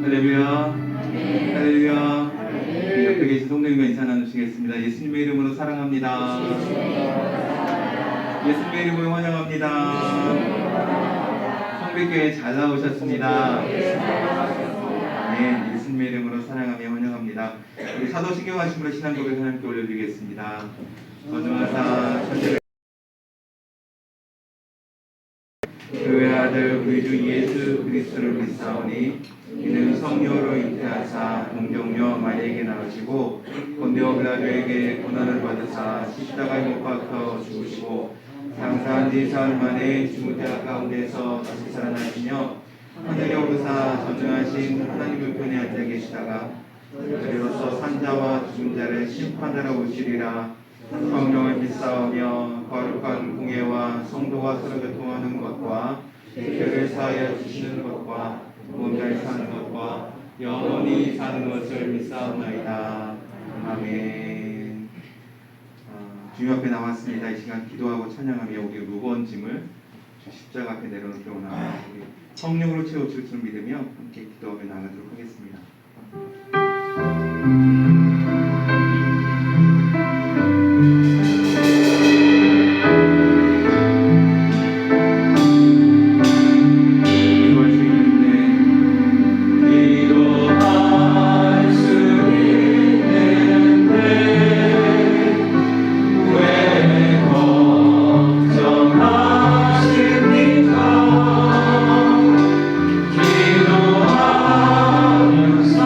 할렐루야. 할렐루야. 옆에 계신 성도님과 인사 나누시겠습니다. 예수님의 이름으로 사랑합니다. 예수님의 이름으로 환영합니다. 성백교회 잘 나오셨습니다. 네, 예수님의 이름으로 사랑하며 환영합니다. 우리 사도신경 하심으로 신앙고백 하나님께 올려드리겠습니다. 전능하사 천지를 그의 아들 우리 주 예수 그리스도를 믿사오니 이는 성령으로 잉태하사 동정녀 마리아에게 나으시고 본디오 빌라도에게 고난을 받으사 십자가에 못 박혀 죽으시고 장사한 지 사흘 만에 죽은 자 가운데서 다시 살아나시며 하늘에 오르사 전능하신 하나님 우편에 앉아 계시다가 그리로서 산자와 죽은 자를 심판하러 오시리라. 성령을 믿사오며 거룩한 공예와 성도가 서로 교통하는 것과 죄를 사하여 주시는 것과 몸잘 사는 것과 영원히 사는 것을 믿사옵나이다. 아멘. 주님 앞에 나왔습니다. 이 시간 기도하고 찬양하며 우리 무거운 짐을 주 십자가 앞에 내려놓기 원합니다. 우리 성령으로 채워줄 줄 믿으며 함께 기도하며 나가도록 하겠습니다. 기도하면서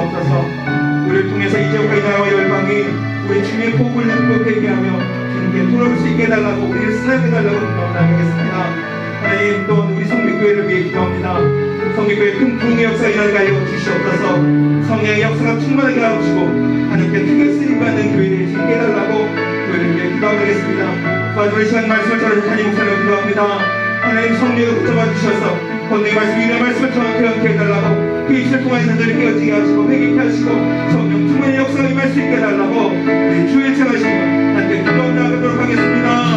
주시옵소서. 우리를 통해서 이 지역과 이 나라와 열방이 우리 주님의 복을 듣고 회개하며 주님께 돌아올 수 있게 해달라고 우리를 사용해달라고 기도하겠습니다. 하나님, 또 우리 성립교회를 위해 기도합니다. 성립교회 큰 부흥의 역사가 일어나게 하여 주시옵소서. 성령의 역사가 충만하게 하시고 하나님께 크게 쓰임받는 교회를 짓게 해달라고 교회를 위해 기도하겠습니다. 마지막 시간 말씀을 전하신 담임 목사님을 기도합니다. 하나님, 성령을 붙잡아 주셔서 본능의 말씀, 위로의 말씀을 정확히 해달라고 그 입술 통한 자들을 깨어지게 하시고 회개케 하시고 성령 충만의 역사가 임할 수 있게 해달라고 우리 주의 청하시고 함께 기도 나가도록 하겠습니다.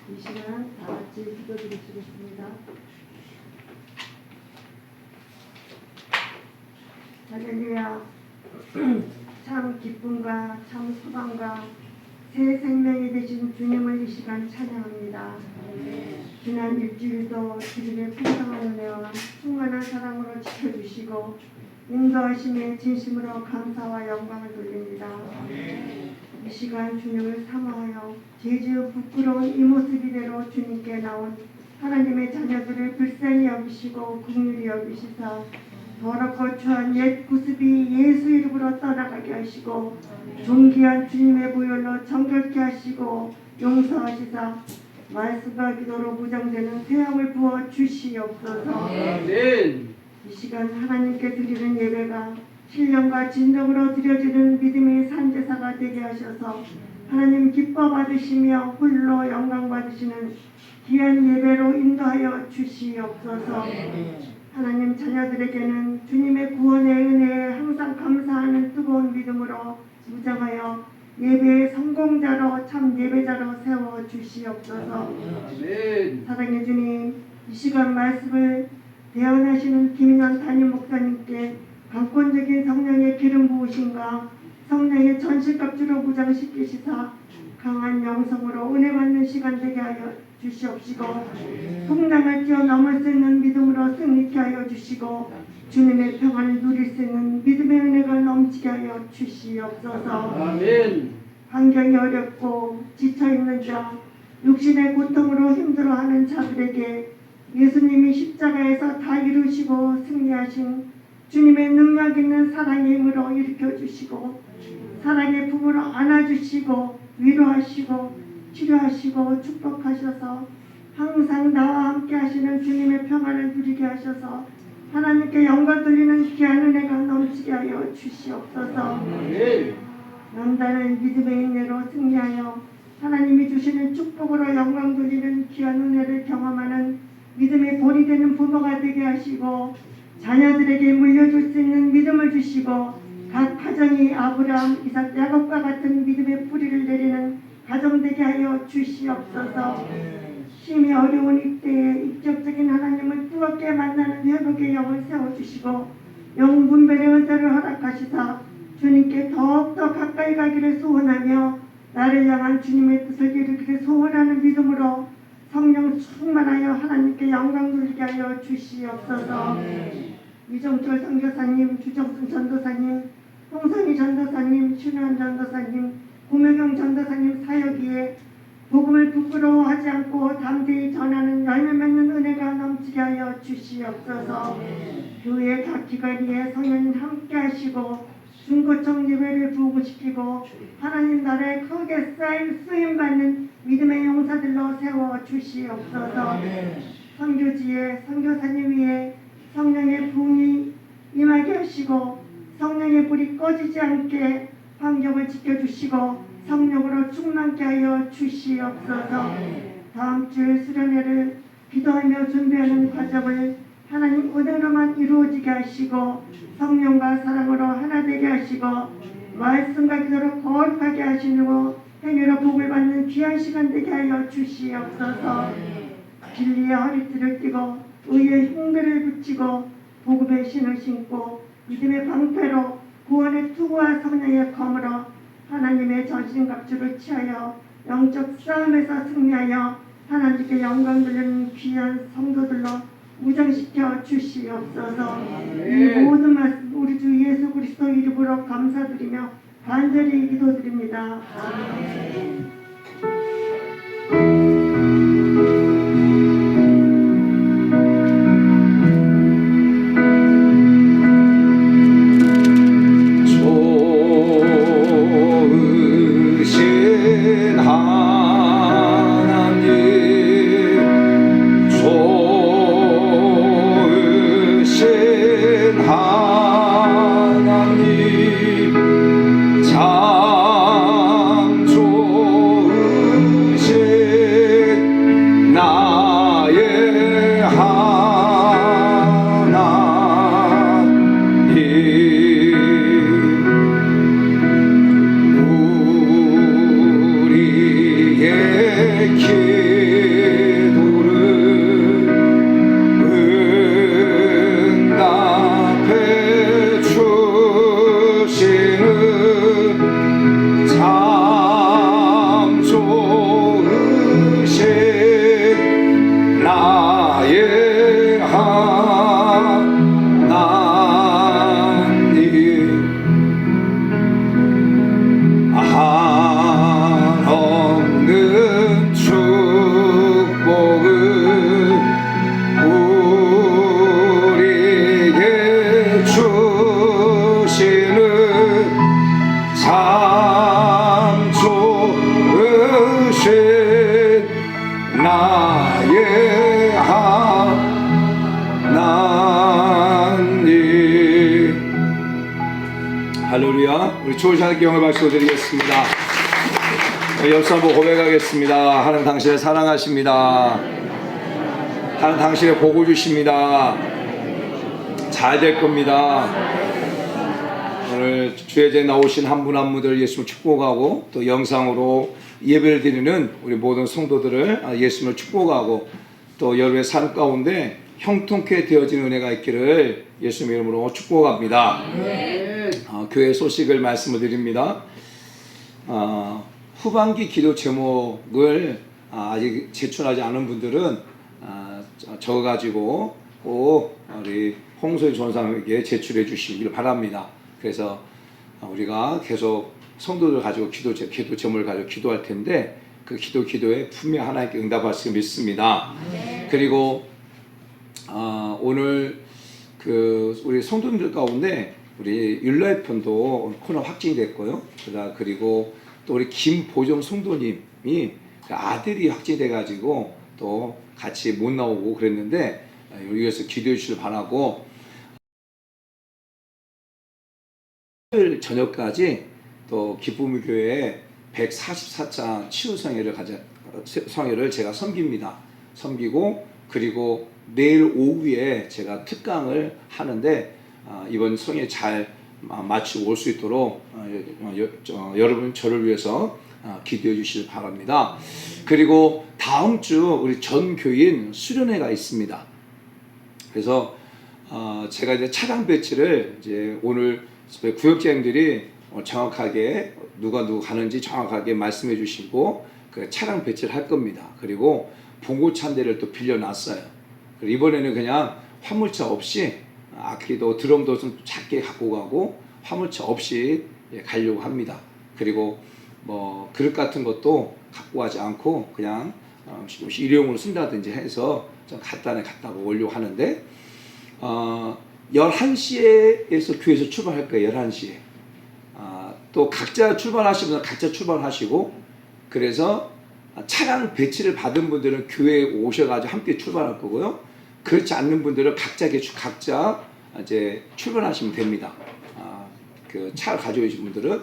이 시간 다 같이 기도드리시겠습니다. 할렐루야. 참 기쁨과 참 소망과 새 생명이 되신 주님을 이 시간 찬양합니다. 지난 일주일도 주님의 풍성한 은혜와 충만한 사랑으로 지켜주시고 인도하심에 진심으로 감사와 영광을 돌립니다. 이 시간 주님을 사모하여 제주 부끄러운 이 모습 이대로 주님께 나온 하나님의 자녀들을 불쌍히 여기시고 긍휼히 여기시사 더럽고 추한 옛 구습이 예수 이름으로 떠나가게 하시고 존귀한 주님의 보혈로 정결케 하시고 용서하시사 말씀과 기도로 무장되는 태양을 부어 주시옵소서. 이 시간 하나님께 드리는 예배가 신령과 진정으로 드려지는 믿음의 산제사가 되게 하셔서 하나님 기뻐 받으시며 홀로 영광 받으시는 귀한 예배로 인도하여 주시옵소서. 하나님, 자녀들에게는 주님의 구원의 은혜에 항상 감사하는 뜨거운 믿음으로 무장하여 예배의 성공자로 참 예배자로 세워 주시옵소서. 사랑의 주님, 이 시간 말씀을 대언하시는 김인환 담임 목사님께 강권적인 성령의 기름 부으심과 성령의 전실갑주로 무장시키시사 강한 영성으로 은혜 받는 시간 되게 하여 주시옵시고 풍랑을 뛰어넘을 수 있는 믿음으로 승리케 하여 주시고 주님의 평안을 누릴 수 있는 믿음의 은혜가 넘치게 하여 주시옵소서. 아멘. 환경이 어렵고 지쳐있는 자, 육신의 고통으로 힘들어하는 자들에게 예수님이 십자가에서 다 이루시고 승리하신 주님의 능력 있는 사랑의 힘으로 일으켜주시고 사랑의 품으로 안아주시고 위로하시고 치료하시고 축복하셔서 항상 나와 함께 하시는 주님의 평안을 누리게 하셔서 하나님께 영광 돌리는 귀한 은혜가 넘치게 하여 주시옵소서. 남다른 믿음의 인내로 승리하여 하나님이 주시는 축복으로 영광 돌리는 귀한 은혜를 경험하는 믿음의 본이 되는 부모가 되게 하시고 자녀들에게 물려줄 수 있는 믿음을 주시고 각 가정이 아브라함, 이삭, 야곱과 같은 믿음의 뿌리를 내리는 가정 되게 하여 주시옵소서. 심히 어려운 이때에 인격적인 하나님을 뜨겁게 만나는 회복의 영을 세워주시고 영분별의 의자를 허락하시사 주님께 더욱더 가까이 가기를 소원하며 나를 향한 주님의 뜻을 이루기를 소원하는 믿음으로 성령 충만하여 하나님께 영광 돌리게 하여 주시옵소서. 이정철 선교사님, 주정순 전도사님, 홍선희 전도사님, 신현 전도사님, 고명경 전도사님 사역위에 복음을 부끄러워하지 않고 담대히 전하는 열매 맺는 은혜가 넘치게 하여 주시옵소서. 교회 각 기관위에 성령님 함께 하시고 중고청 예배를 부흥시키고 하나님 나라에 크게 쓰임받는 믿음의 용사들로 세워주시옵소서. 선교지에 선교사님 위에 성령의 부흥이 임하게 하시고 성령의 불이 꺼지지 않게 환경을 지켜주시고 성령으로 충만케 하여 주시옵소서. 다음 주 수련회를 기도하며 준비하는 과정을 하나님 은혜로만 이루어지게 하시고 성령과 사랑으로 하나 되게 하시고 말씀과 기도로 거룩하게 하시고 행위로 복을 받는 귀한 시간 되게 하여 주시옵소서. 진리의 허리띠를 띠고 의의 흉배를 붙이고 복음의 신을 신고 믿음의 방패로 구원의 투구와 성령의 검으로 하나님의 전신갑주를 취하여 영적 싸움에서 승리하여 하나님께 영광 돌리는 귀한 성도들로 무장시켜 주시옵소서. 이 모든 말씀 우리 주 예수 그리스도 이름으로 감사드리며 간절히 기도드립니다. 좋으신 하나님, 좋으신 하나님, 참 좋으신 나의 하나님, 우리의 기도를 응답해 주시는 참 좋으신 나의 하나님, 한없는 축복을 우리에게 주시는 참 좋으신 나의 하나님. 할렐루야. 우리 좋으신 하나님께 영광을 박수로 드리겠습니다. 옆서 한번 고백하겠습니다. 하나님 당신을 사랑하십니다. 하나님 당신의 복을 주십니다. 잘 될 겁니다. 오늘 주예제에 나오신 한 분 한 분들 예수님을 축복하고 또 영상으로 예배를 드리는 우리 모든 성도들을 예수님을 축복하고 또 여러분의 삶 가운데 형통케 되어지는 은혜가 있기를 예수님의 이름으로 축복합니다. 교회 소식을 말씀을 드립니다. 후반기 기도 제목을 아직 제출하지 않은 분들은 적어가지고 꼭 우리 홍소희 전사님에게 제출해 주시길 바랍니다. 그래서 우리가 계속 성도들 가지고 기도 제목을 가지고 기도할 텐데 그 기도에 분명 하나님께 응답할 수 믿습니다. 그리고 오늘 그 우리 성도님들 가운데 우리 율라의 편도 코로나 확진이 됐고요. 그리고 또 우리 김보정 성도님이 아들이 확진돼가지고 또 같이 못 나오고 그랬는데 여기에서 기도해 주시길 바라고, 토요일 저녁까지 또 기쁨의 교회에 144장 치유성회를 제가 섬기고 그리고 내일 오후에 제가 특강을 하는데 이번 성회 잘 마치고 올 수 있도록 여러분 저를 위해서 기도해 주시길 바랍니다. 그리고 다음 주 우리 전 교인 수련회가 있습니다. 그래서 제가 이제 차량 배치를 이제 오늘 구역장님들이 정확하게 누가 가는지 정확하게 말씀해 주시고 그 차량 배치를 할 겁니다. 그리고 봉고차 한 대를 또 빌려놨어요. 이번에는 그냥 화물차 없이 악기도 드럼도 좀 작게 갖고 가고 화물차 없이 가려고 합니다. 그리고 뭐 그릇 같은 것도 갖고 가지 않고 그냥 일회용으로 쓴다든지 해서 좀 갖다가 오려고 하는데 11시에서 교회에서 출발할 거예요. 11시에. 또 각자 출발하시는 분은 각자 출발하시고, 그래서 차량 배치를 받은 분들은 교회에 오셔가지고 함께 출발할 거고요. 그렇지 않는 분들은 각자 이제 출발하시면 됩니다. 그 차를 가져오신 분들은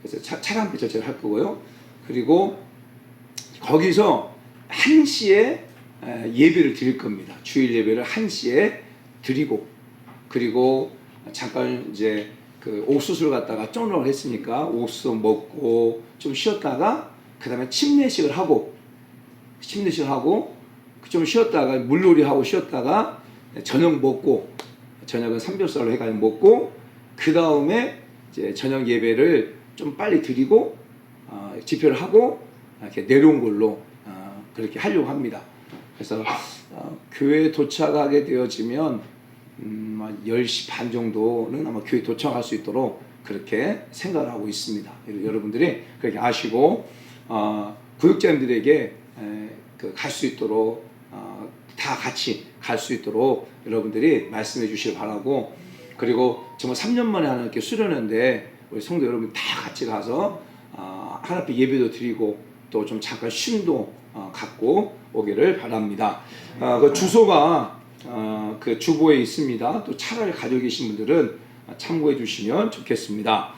그래서 차량 배치를 할 거고요. 그리고 거기서 1시에 예배를 드릴 겁니다. 주일 예배를 1시에 드리고, 그리고 잠깐 이제 그 옥수수를 갖다가 쫀을 했으니까 옥수수 먹고 좀 쉬었다가 그 다음에 침례식을 하고 좀 쉬었다가 물놀이 하고 쉬었다가 저녁 먹고, 저녁은 삼겹살로 해가지고 먹고, 그 다음에 이제 저녁 예배를 좀 빨리 드리고 집회를 하고 이렇게 내려온 걸로 그렇게 하려고 합니다. 그래서 교회에 도착하게 되어지면 10시 반 정도는 아마 교회 도착할 수 있도록 그렇게 생각을 하고 있습니다. 여러분들이 그렇게 아시고 구역장들에게 갈 수 있도록 다 같이 갈 수 있도록 여러분들이 말씀해 주시길 바라고, 그리고 정말 3년 만에 하나님께 수련회인데 우리 성도 여러분 다 같이 가서 하나님 앞에 예배도 드리고 또 좀 잠깐 쉼도 갖고 오기를 바랍니다. 그 주소가 그 주보에 있습니다. 또 차를 가지고 계신 분들은 참고해 주시면 좋겠습니다.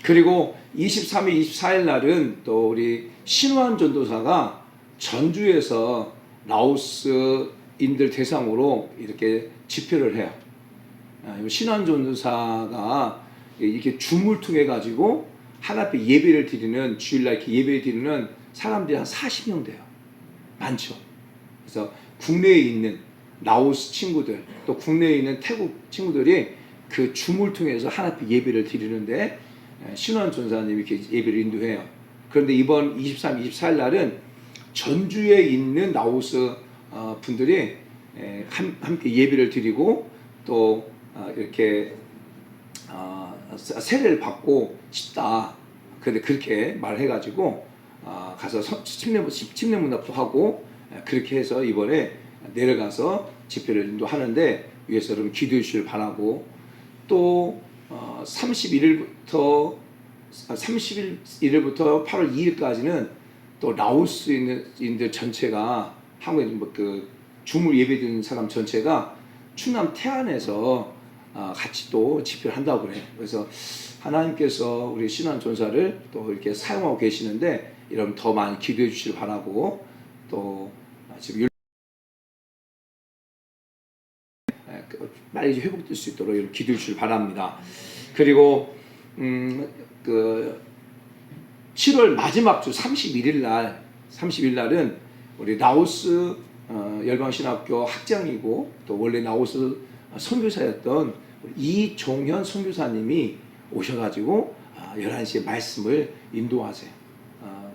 그리고 23일, 24일 날은 또 우리 신환 전도사가 전주에서 라오스인들 대상으로 이렇게 집회를 해요. 신환 전도사가 이렇게 줌을 통해 가지고 하나님 앞에 예배를 드리는, 주일날 이렇게 예배를 드리는 사람들이 한 40명 돼요. 많죠. 그래서 국내에 있는 라오스 친구들, 또 국내에 있는 태국 친구들이 그 줌을 통해서 하나님 앞에 예배를 드리는데 신환 전사님이 이렇게 예배를 인도해요. 그런데 이번 23, 24일 날은 전주에 있는 라오스 분들이 함께 예배를 드리고 또 이렇게 세례를 받고 싶다. 그런데 그렇게 말해가지고 가서 침례 문답도 하고 그렇게 해서 이번에 내려가서 집회를 인도하는데 위해서 여러분 기도해 주시길 바라고, 또 31일부터 8월 2일까지는 또 라오스인들 전체가 한국에 그 줌을 예배드리는 사람 전체가 충남 태안에서 같이 또 집회를 한다고 그래요. 그래서 하나님께서 우리 신환 전사를 또 이렇게 사용하고 계시는데 여러분 더 많이 기도해 주시길 바라고, 또 지금 빨리 회복될 수 있도록 여러분 기도해 주시길 바랍니다. 그리고 그 7월 마지막 주 31일 날은 우리 라오스 열방신학교 학장이고 또 원래 라오스 선교사였던 이종현 선교사님이 오셔가지고 11시에 말씀을 인도하세요.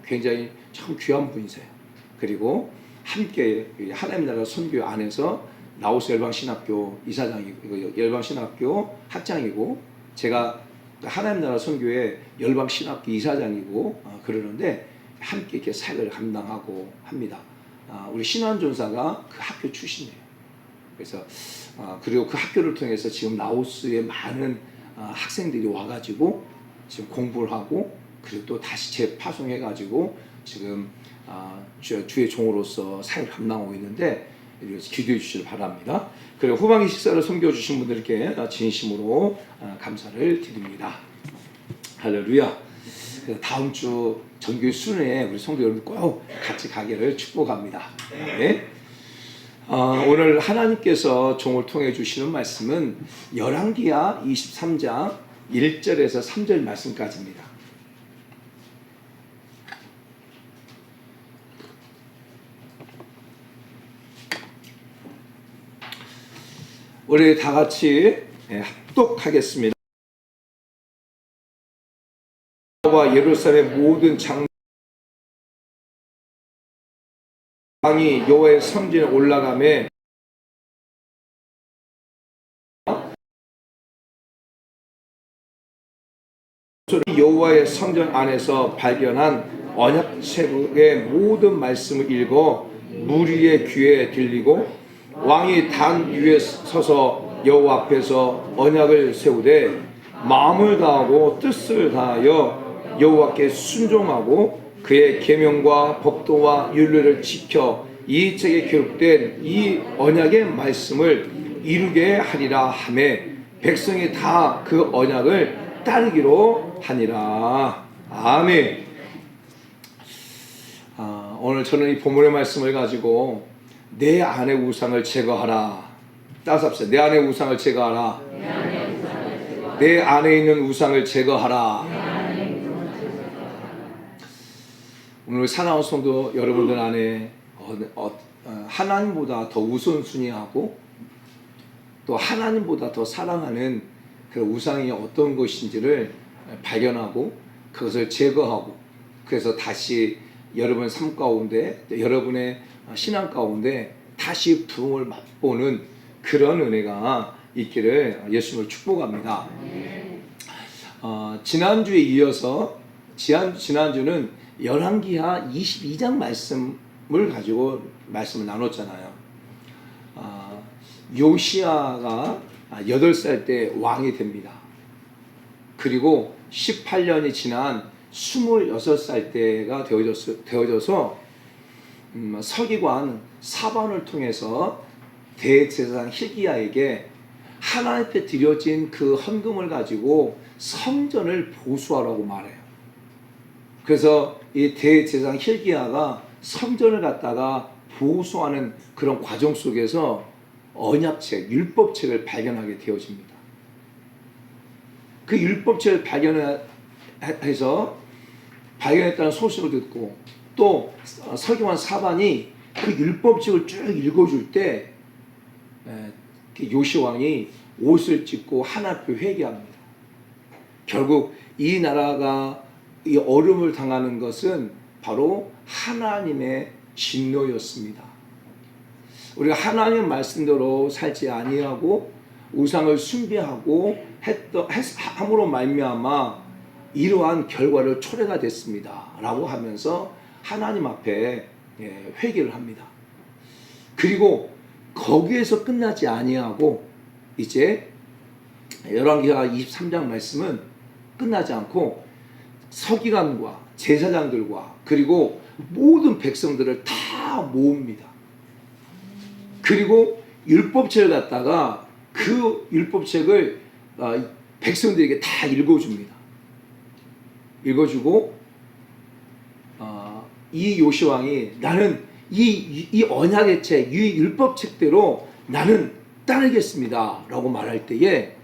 굉장히 참 귀한 분이세요. 그리고 함께 하나님의 나라 선교 안에서 라오스 열방신학교 이사장이고 열방신학교 학장이고, 제가 하나님 나라 선교의 열방신학교 이사장이고 그러는데 함께 이렇게 사역을 감당하고 합니다. 우리 신환 전사가 그 학교 출신이에요. 그래서 그리고 그 학교를 통해서 지금 라오스에 많은 학생들이 와가지고 지금 공부를 하고, 그리고 또 다시 재파송해가지고 지금 주의 종으로서 사역을 감당하고 있는데 기도해 주시길 바랍니다. 그리고 후반기 식사를 섬겨주신 분들께 진심으로 감사를 드립니다. 할렐루야. 다음 주 전교회 수련회 우리 성도 여러분 꼭 같이 가기를 축복합니다. 네. 오늘 하나님께서 종을 통해 주시는 말씀은 열왕기하 23장 1절에서 3절 말씀까지입니다. 우리 다 같이 합독하겠습니다. 여호와 예루살렘 모든 장로왕이 여호와의 성전에 올라가매 여호와의 성전 안에서 발견한 언약책의 모든 말씀을 읽어 무리의 귀에 들리고, 왕이 단 위에 서서 여호와 앞에서 언약을 세우되 마음을 다하고 뜻을 다하여 여호와께 순종하고 그의 계명과 법도와 율례를 지켜 이 책에 기록된 이 언약의 말씀을 이루게 하리라 하매 백성이 다 그 언약을 따르기로 하니라. 아멘. 오늘 저는 이 본문의 말씀을 가지고 내 안의 우상을 제거하라. 따라서 합시다. 내 안의 우상을 제거하라. 내 안에 있는 우상을 제거하라. 오늘 사나운 성도 여러분들 안에 하나님보다 더 우선순위하고 또 하나님보다 더 사랑하는 그 우상이 어떤 것인지를 발견하고 그것을 제거하고 그래서 다시 여러분 삶 가운데 여러분의 신앙 가운데 다시 부흥을 맛보는 그런 은혜가 있기를 예수님을 축복합니다. 지난주에 이어서 지난주는 열왕기하 22장 말씀을 가지고 말씀을 나눴잖아요. 요시야가 8살 때 왕이 됩니다. 그리고 18년이 지난 26살 때가 되어져서 서기관 사반을 통해서 대제사장 hil기야에게 하나님 앞에 드려진 그 헌금을 가지고 성전을 보수하라고 말해요. 그래서 이 대제사장 hil기야가 성전을 갖다가 보수하는 그런 과정 속에서 언약책, 율법책을 발견하게 되어집니다. 그 율법책을 발견했다는 소식을 듣고 또 서기관 사반이 그 율법책을 쭉 읽어줄 때 요시 왕이 옷을 찢고 하나님 앞에 회개합니다. 결국 이 나라가 이 어려움을 당하는 것은 바로 하나님의 진노였습니다. 우리가 하나님의 말씀대로 살지 아니하고 우상을 숭배하고 함으로 말미암아 이러한 결과를 초래가 됐습니다 라고 하면서 하나님 앞에 회개를 합니다. 그리고 거기에서 끝나지 아니하고 이제 열왕기하 23장 말씀은 끝나지 않고 서기관과 제사장들과 그리고 모든 백성들을 다 모읍니다. 그리고 율법책을 갖다가 그 율법책을 백성들에게 다 읽어줍니다. 읽어주고 이 요시왕이 나는 이 언약의 책, 이 율법책대로 나는 따르겠습니다 라고 말할 때에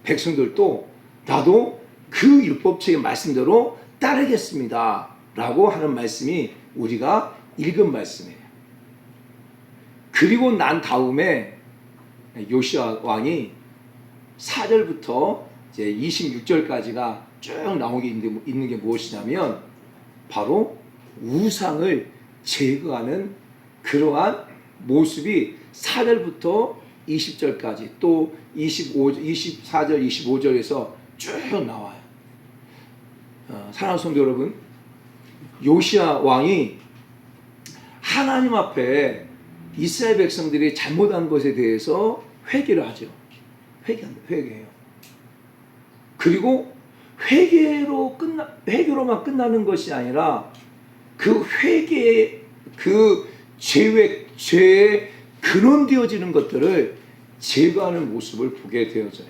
백성들도 나도 그 율법책의 말씀대로 따르겠습니다 라고 하는 말씀이 우리가 읽은 말씀이에요. 그리고 난 다음에 요시야 왕이 4절부터 이제 26절까지가 쭉 나오게 있는 게 무엇이냐면 바로 우상을 제거하는 그러한 모습이 4절부터 20절까지 또 24절, 25절에서 쭉 나와요. 사랑하는 성도 여러분, 요시야 왕이 하나님 앞에 이스라엘 백성들이 잘못한 것에 대해서 회개를 하죠. 회개해요. 그리고 회개로만 끝나는 것이 아니라 그 회개의 그 죄의 근원되어지는 것들을 제거하는 모습을 보게 되어져요.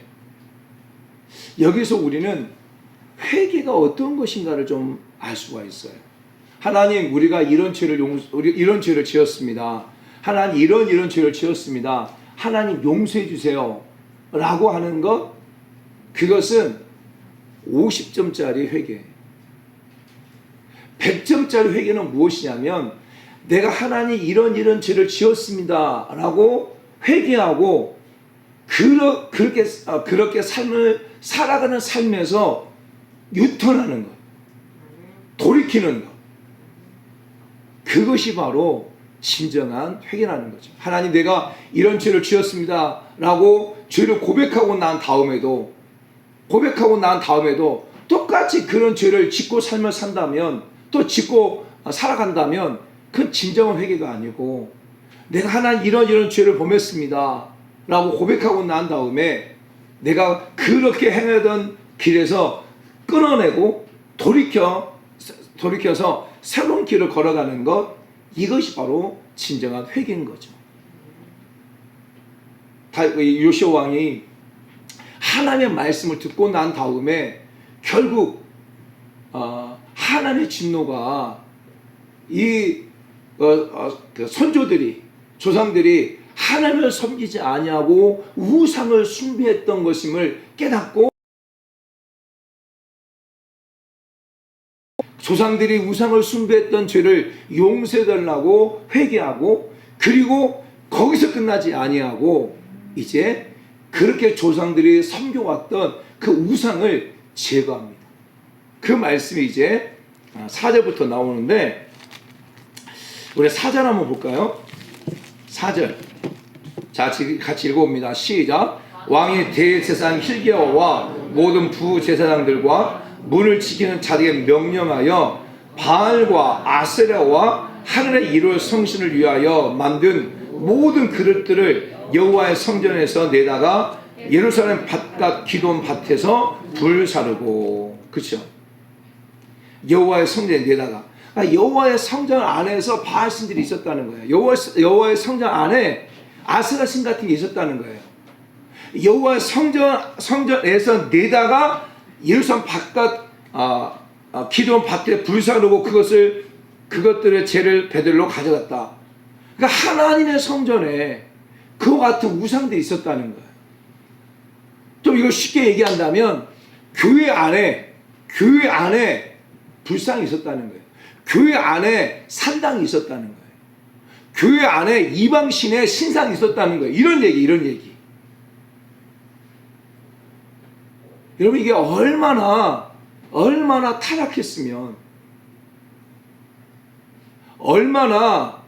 여기서 우리는 회개가 어떤 것인가를 좀 알 수가 있어요. 하나님, 우리가 이런 죄를 지었습니다. 하나님, 이런 죄를 지었습니다. 하나님 용서해 주세요 라고 하는 것, 그것은 50점짜리 회개예요. 100점짜리 회개는 무엇이냐면 내가 하나님 이런 죄를 지었습니다 라고 회개하고 그렇게 삶을 살아가는 삶에서 유턴하는 것, 돌이키는 것, 그것이 바로 진정한 회개라는 거죠. 하나님, 내가 이런 죄를 지었습니다 라고 죄를 고백하고 난 다음에도 똑같이 그런 죄를 짓고 삶을 산다면, 또 짓고 살아간다면 그건 진정한 회개가 아니고, 내가 하나님 이런 죄를 범했습니다 라고 고백하고 난 다음에 내가 그렇게 행하던 길에서 끊어내고 돌이켜서 새로운 길을 걸어가는 것, 이것이 바로 진정한 회개인 거죠. 요시야 왕이 하나님의 말씀을 듣고 난 다음에 결국 하나님의 진노가 그 선조들이, 조상들이 하나님을 섬기지 아니하고 우상을 숭배했던 것임을 깨닫고, 조상들이 우상을 숭배했던 죄를 용서해달라고 회개하고, 그리고 거기서 끝나지 아니하고 이제 그렇게 조상들이 섬겨왔던 그 우상을 제거합니다. 그 말씀이 이제 4절부터 나오는데, 우리 4절 한번 볼까요? 4절. 자, 같이 읽어봅니다. 시작. 왕이 대제사장 hilkiya와 모든 부제사장들과 문을 지키는 자들에게 명령하여 바알과 아세라와 하늘의 이룰 성신을 위하여 만든 모든 그릇들을 여호와의 성전에서 내다가 예루살렘 바깥 기돈 밭에서 불사르고. 그렇죠? 여호와의 성전에 내다가, 여호와의 성전 안에서 바알 신들이 있었다는 거예요. 여호와의 성전 안에 아세라 신 같은 게 있었다는 거예요. 여호와의 성전에서 내다가 예루살렘 바깥 기돈 밭에 불사르고 그것들의 죄를 베들로 가져갔다. 그러니까 하나님의 성전에 그와 같은 우상들이 있었다는 거예요. 좀 이걸 쉽게 얘기한다면 교회 안에 불상이 있었다는 거예요. 교회 안에 산당이 있었다는 거예요. 교회 안에 이방신의 신상이 있었다는 거예요. 이런 얘기. 여러분, 이게 얼마나 타락했으면, 얼마나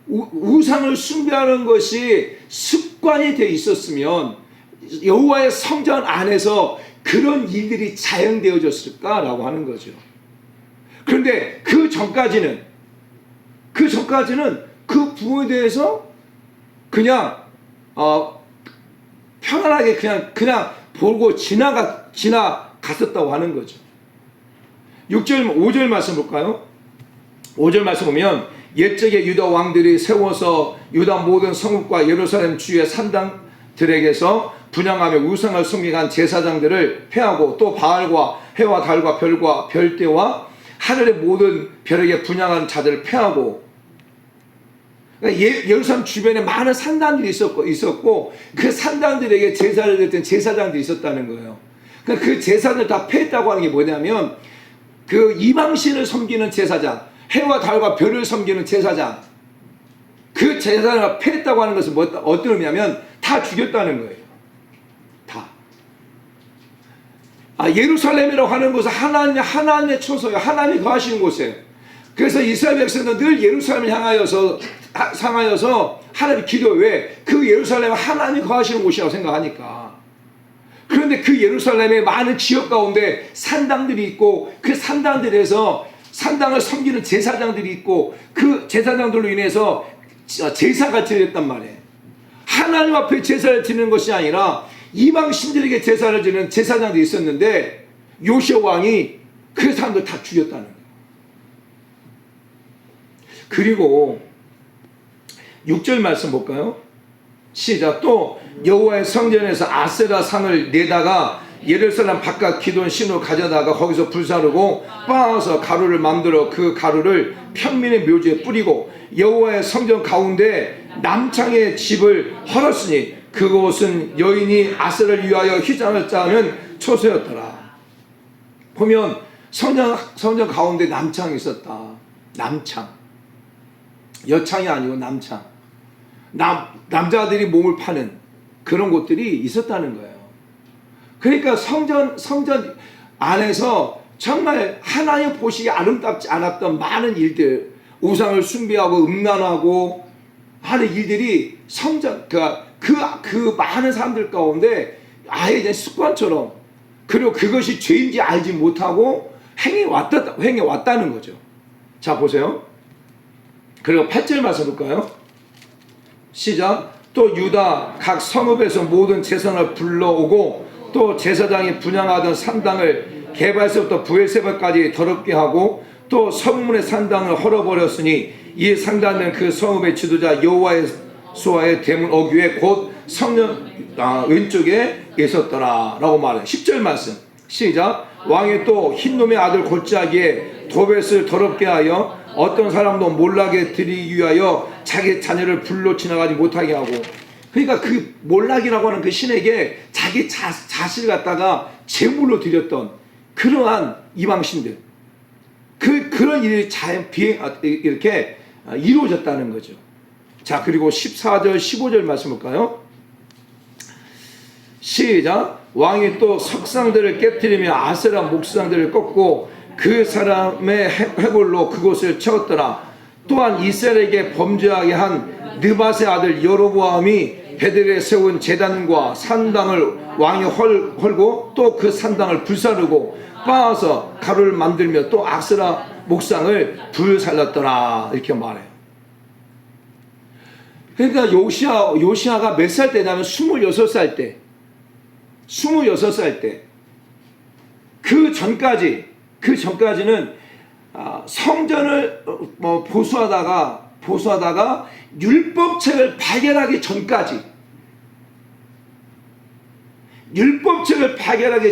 우상을 숭배하는 것이 습관이 되어 있었으면 여호와의 성전 안에서 그런 일들이 자연되어졌을까라고 하는 거죠. 그런데 그 전까지는 그 부분에 대해서 그냥 편안하게 그냥 보고 지나갔었다고 하는 거죠. 6절, 5절 말씀 볼까요? 5절 말씀 보면, 옛적에 유다 왕들이 세워서 유다 모든 성읍과 예루살렘 주의 산당들에게서 분향하며 우상을 섬기한 제사장들을 패하고, 또 바알과 해와 달과 별과 별대와 하늘의 모든 별에게 분향한 자들을 패하고. 그러니까 예루살렘 주변에 많은 산당들이 있었고 그 산당들에게 제사를 드렸던 제사장들이 있었다는 거예요. 그러니까 그 제사를 다 패했다고 하는 게 뭐냐면, 그 이방신을 섬기는 제사장, 해와 달과 별을 섬기는 제사장, 그 제사장을 패했다고 하는 것은 어떤 의미냐면 다 죽였다는 거예요. 다. 예루살렘이라고 하는 곳은 하나님의 처소예요. 하나님이 거하시는 곳이에요. 그래서 이스라엘 백성은 늘 예루살렘을 향하여서 하나님 기도해. 왜? 그 예루살렘은 하나님이 거하시는 곳이라고 생각하니까. 그런데 그 예루살렘의 많은 지역 가운데 산당들이 있고, 그 산당들에서 산당을 섬기는 제사장들이 있고, 그 제사장들로 인해서 제사가 드렸단 말이에요. 하나님 앞에 제사를 드리는 것이 아니라 이방 신들에게 제사를 드리는 제사장들이 있었는데, 요시야 왕이 그 사람들 다 죽였다는 거예요. 그리고 6절 말씀 볼까요? 시작. 또 여호와의 성전에서 아세라 상을 내다가 예루살렘 바깥 기돈 신으로 가져다가 거기서 불사르고 빻아서 가루를 만들어 그 가루를 평민의 묘지에 뿌리고 여호와의 성전 가운데 남창의 집을 헐었으니 그곳은 여인이 아세라를 위하여 휘장을 짜는 초소였더라. 보면 성전 가운데 남창이 있었다. 남창. 여창이 아니고 남창. 남자들이 몸을 파는 그런 곳들이 있었다는 거예요. 그러니까 성전 안에서 정말 하나님 보시기에 아름답지 않았던 많은 일들, 우상을 숭배하고 음란하고 하는 일들이 성전, 그 많은 사람들 가운데 아예 이제 습관처럼, 그리고 그것이 죄인지 알지 못하고 행해왔다는 거죠. 자, 보세요. 그리고 8절 말씀 볼까요? 시작. 또 유다 각 성읍에서 모든 제사장을 불러오고 또 제사장이 분향하던 산당을 개발서부터 부엘세바까지 더럽게 하고 또 성문의 산당을 헐어버렸으니 이 상단은 그 성읍의 지도자 여호와의 대문 어귀에 곧 성전 왼쪽에 있었더라 라고 말해요. 10절 말씀 시작. 왕이 또 흰놈의 아들 골짜기에 도벳을 더럽게 하여 어떤 사람도 몰락에 들이기 위하여 자기 자녀를 불로 지나가지 못하게 하고, 그러니까 그 몰락이라고 하는 그 신에게 자기 자신을 갖다가 제물로 드렸던 그러한 이방신들, 그런 일이 이렇게 이루어졌다는 거죠. 자, 그리고 14절 15절 말씀 볼까요? 시작. 왕이 또 석상들을 깨뜨리며 아세라 목상들을 꺾고 그 사람의 해골로 그곳을 채웠더라. 또한 이스라엘에게 범죄하게 한 느밧의 아들 여로보암이 베델에 세운 제단과 산당을 왕이 헐고 또 그 산당을 불사르고 빻아서 가루를 만들며 또 아세라 목상을 불살랐더라 이렇게 말해요. 그러니까 요시아가 몇 살 때냐면 26살 때, 26살 때, 그 전까지는 성전을 보수하다가 율법책을 발견하기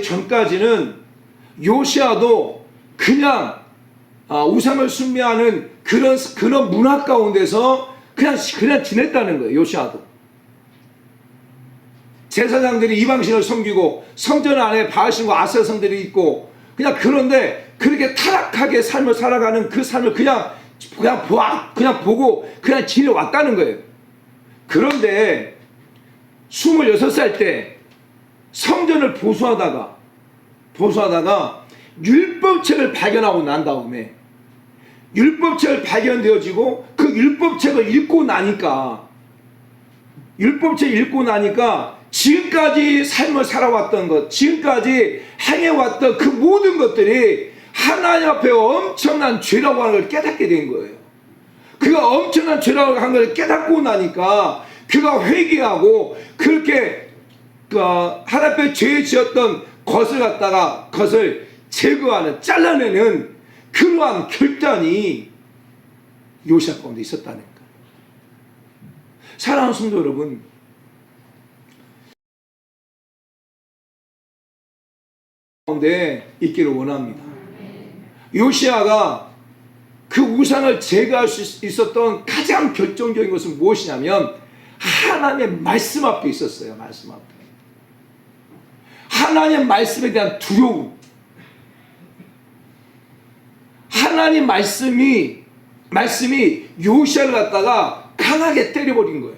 전까지는 요시아도 그냥 우상을 숭배하는 그런 문화 가운데서 그냥 지냈다는 거예요. 요시아도 제사장들이 이방신을 섬기고 성전 안에 바알신과 아세라 성들이 있고 그냥, 그런데 그렇게 타락하게 삶을 살아가는 그 삶을 그냥 보고 그냥 지내왔다는 거예요. 그런데 26살 때 성전을 보수하다가 율법책을 발견하고 난 다음에 율법책을 발견되어지고 그 율법책을 읽고 나니까 지금까지 삶을 살아왔던 것, 지금까지 행해왔던 그 모든 것들이 하나님 앞에 엄청난 죄라고 하는 걸 깨닫게 된 거예요. 그가 엄청난 죄라고 하는 걸 깨닫고 나니까 그가 회개하고 그렇게 하나님 앞에 죄 지었던 것을 제거하는, 잘라내는 그러한 결단이 요시아 가운데 있었다는 거예요. 사랑하는 성도 여러분, 가운데 있기를 원합니다. 요시아가 그 우상을 제거할 수 있었던 가장 결정적인 것은 무엇이냐면 하나님의 말씀 앞에 있었어요. 말씀 앞에. 하나님의 말씀에 대한 두려움. 하나님 말씀이 요시아를 갖다가 강하게 때려버린 거예요.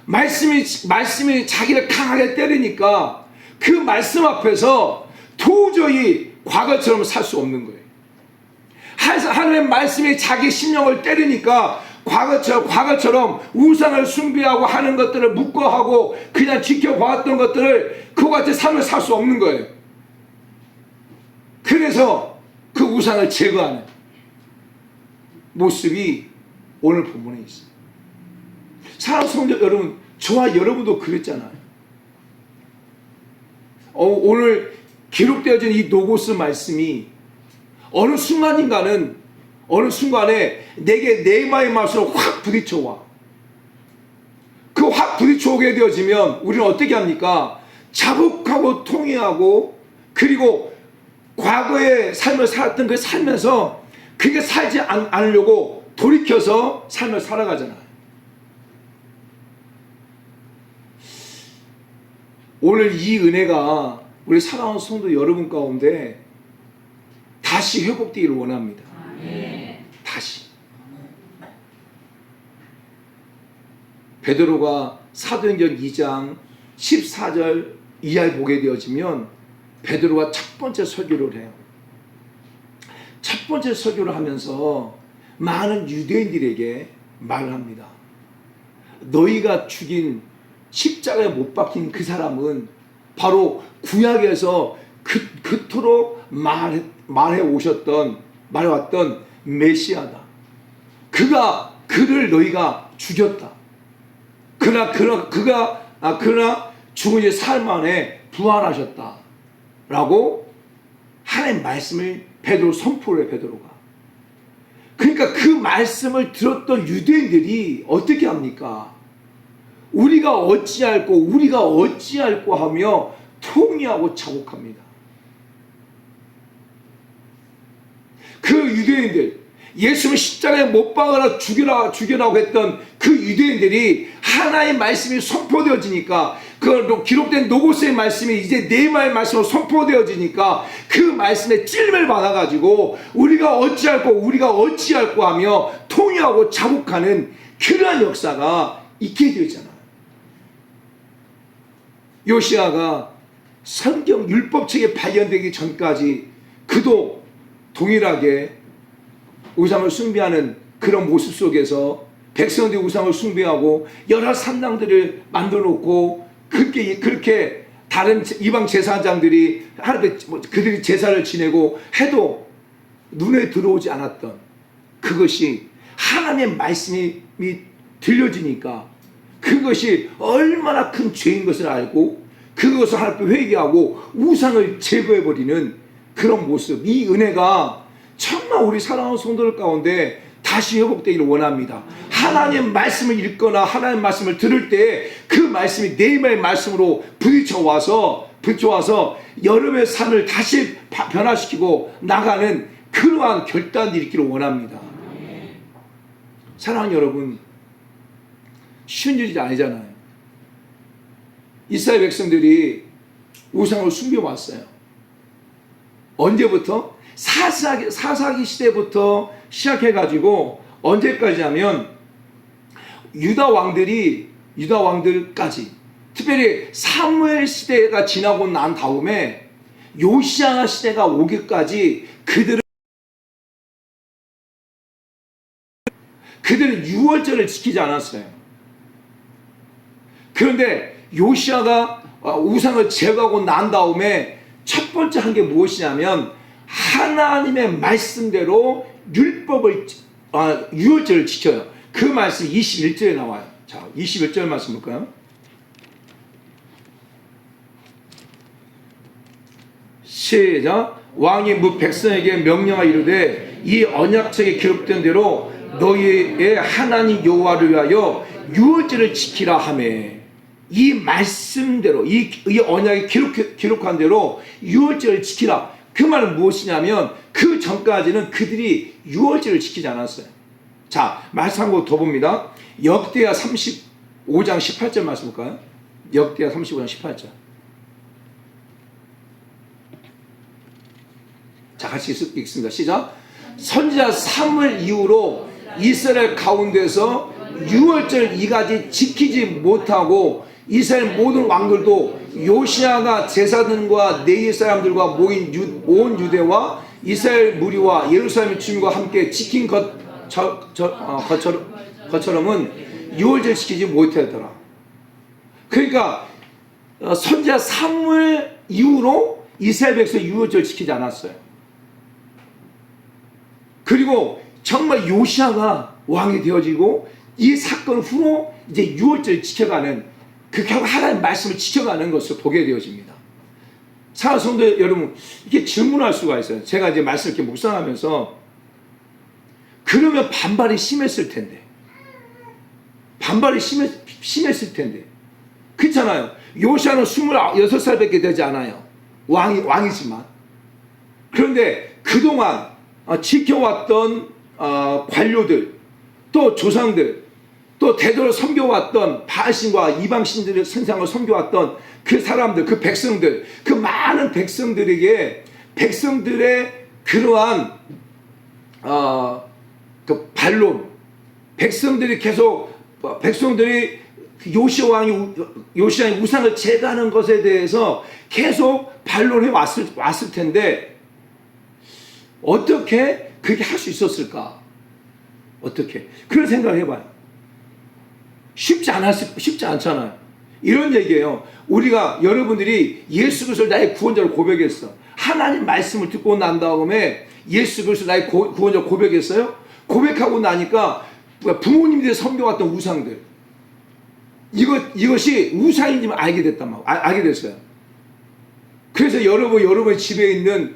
말씀이 자기를 강하게 때리니까 그 말씀 앞에서 도저히 과거처럼 살 수 없는 거예요. 하나님의 말씀이 자기 심령을 때리니까 과거처럼 우상을 숭배하고 하는 것들을 묵과하고 그냥 지켜봐왔던 것들을 그와 같이 삶을 살 수 없는 거예요. 그래서 그 우상을 제거하는 모습이 오늘 본문에 있어요. 사랑하는 성도 여러분, 저와 여러분도 그랬잖아요. 오늘 기록되어진 이 노고스 말씀이 어느 순간에 내게 내 마음의 말씀으로 확 부딪혀와. 그 확 부딪혀오게 되어지면 우리는 어떻게 합니까? 자복하고 통회하고, 그리고 과거의 삶을 살았던 그 살면서 그게 살지 않으려고 돌이켜서 삶을 살아가잖아요. 오늘 이 은혜가 우리 사랑하는 성도 여러분 가운데 다시 회복되기를 원합니다. 다시. 베드로가 사도행전 2장 14절 이하에 보게 되어지면 베드로가 첫 번째 설교를 해요. 첫 번째 설교를 하면서 많은 유대인들에게 말을 합니다. 너희가 죽인 십자가에 못 박힌 그 사람은 바로 구약에서 그토록 말해왔던 메시아다. 그를 너희가 죽였다. 그러나 죽은 지 사흘 만에 부활하셨다 라고 하나님 말씀을 베드로 선포를 해. 베드로가. 그러니까 그 말씀을 들었던 유대인들이 어떻게 합니까? 우리가 어찌할꼬 하며 통회하고 자복합니다. 그 유대인들, 예수를 십자가에 못 박아라 죽여라고 했던 그 유대인들이 하나의 말씀이 선포되어지니까, 그 기록된 노고스의 말씀이 이제 네마의 말씀으로 선포되어지니까 그 말씀에 찔림을 받아가지고 우리가 어찌할꼬 하며 통회하고 자복하는 그러한 역사가 있게 되었잖아요. 요시아가 성경 율법책에 발견되기 전까지 그도 동일하게 우상을 숭배하는 그런 모습 속에서 백성들이 우상을 숭배하고 여러 산당들을 만들어 놓고 그렇게 다른 이방 제사장들이 그들이 제사를 지내고 해도 눈에 들어오지 않았던 그것이 하나님의 말씀이 들려지니까 그것이 얼마나 큰 죄인 것을 알고 그것을 하나님께 회개하고 우상을 제거해버리는 그런 모습, 이 은혜가 정말 우리 사랑하는 성도들 가운데 다시 회복되기를 원합니다. 하나님의 말씀을 읽거나 하나님의 말씀을 들을 때 그 말씀이 네이마의 말씀으로 부딪혀와서 여름의 삶을 다시 변화시키고 나가는 그러한 결단이 있기를 원합니다. 사랑하는 여러분, 쉬운 일이 아니잖아요. 이스라엘 백성들이 우상을 숨겨왔어요. 언제부터? 사사기 시대부터 시작해가지고 언제까지 하면 유다 왕들까지, 특별히 사무엘 시대가 지나고 난 다음에 요시야 시대가 오기까지 그들은 유월절을 지키지 않았어요. 그런데 요시야가 우상을 제거하고 난 다음에 첫 번째 한 게 무엇이냐면 하나님의 말씀대로 유월절을 지켜요. 그 말씀 21절에 나와요. 자, 21절 말씀 볼까요? 시작. 왕이 무 백성에게 명령하여 이르되 이 언약책에 기록된 대로 너희의 하나님 여호와를 위하여 유월절을 지키라 하매, 이 말씀대로 이 언약에 기록한 대로 유월절을 지키라. 그 말은 무엇이냐면 그 전까지는 그들이 유월절을 지키지 않았어요. 자, 말씀 한 번 더 봅니다. 역대하 35장 18절 말씀 볼까요? 역대하 35장 18절. 자, 같이 읽습니다. 시작. 선지자 사무엘 이후로 이스라엘 가운데서 유월절 이가지 지키지 못하고 이스라엘 모든 왕들도 요시야가 제사장과 네일 사람들과 모인 온 유대와 이스라엘 무리와 예루살렘 주민과 함께 지킨 것처럼은 유월절 지키지 못하더라. 그러니까 선지자 사무엘 이후로 이스라엘 백성 유월절 지키지 않았어요. 그리고 정말 요시야가 왕이 되어지고 이 사건 후로 이제 유월절 지켜가는, 그 결국 하나님의 말씀을 지켜가는 것을 보게 되어집니다. 사랑하는 성도 여러분, 이게 질문할 수가 있어요. 제가 이제 말씀 이렇게 묵상하면서 그러면 반발이 심했을 텐데, 그렇잖아요. 요시야는 26살밖에 되지 않아요. 왕이지만. 그런데 그동안 지켜왔던 관료들, 또 조상들, 또 대대로 섬겨왔던 바알신과 이방신들의 선상을 섬겨왔던 그 사람들, 그 백성들, 그 많은 백성들에게 백성들의 그러한 그 반론, 백성들이 요시야의 우상을 제거하는 것에 대해서 계속 반론해 왔을 텐데 어떻게 그렇게 할 수 있었을까? 어떻게? 그런 생각을 해봐요. 쉽지 않잖아요. 이런 얘기예요. 우리가, 여러분들이 예수 그리스도를 나의 구원자로 고백했어. 하나님 말씀을 듣고 난 다음에 예수 그리스도 나의 구원자로 고백했어요. 고백하고 나니까 부모님들이 섬겨왔던 우상들, 이것이 우상인지 알게 됐단 말이에요. 알게 됐어요. 그래서 여러분 집에 있는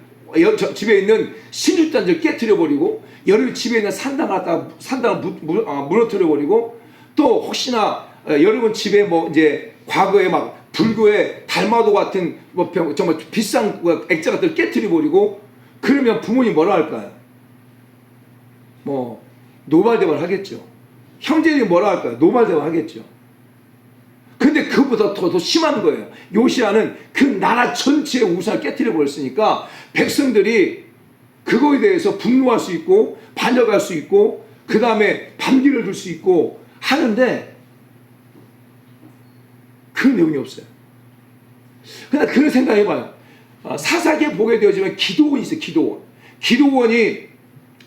신주단지를 깨뜨려 버리고, 여러분 집에 있는 산당을 무너뜨려 버리고, 또 혹시나 여러분 집에 뭐 이제 과거에 막 불교의 달마도 같은 뭐 정말 비싼 액자 같은 걸 깨뜨려 버리고, 그러면 부모님 뭐라 할까요? 뭐 노발대발 하겠죠. 형제들이 뭐라 할까요? 노발대발 하겠죠. 근데 그보다 더 심한 거예요. 요시아는 그 나라 전체의 우상을 깨뜨려 버렸으니까 백성들이 그거에 대해서 분노할 수 있고 반역할 수 있고 그 다음에 반기를 들 수 있고 하는데 그 내용이 없어요. 그냥 그런 생각해봐요. 사사기에 보게 되어지면 기도원이 있어요. 기도원이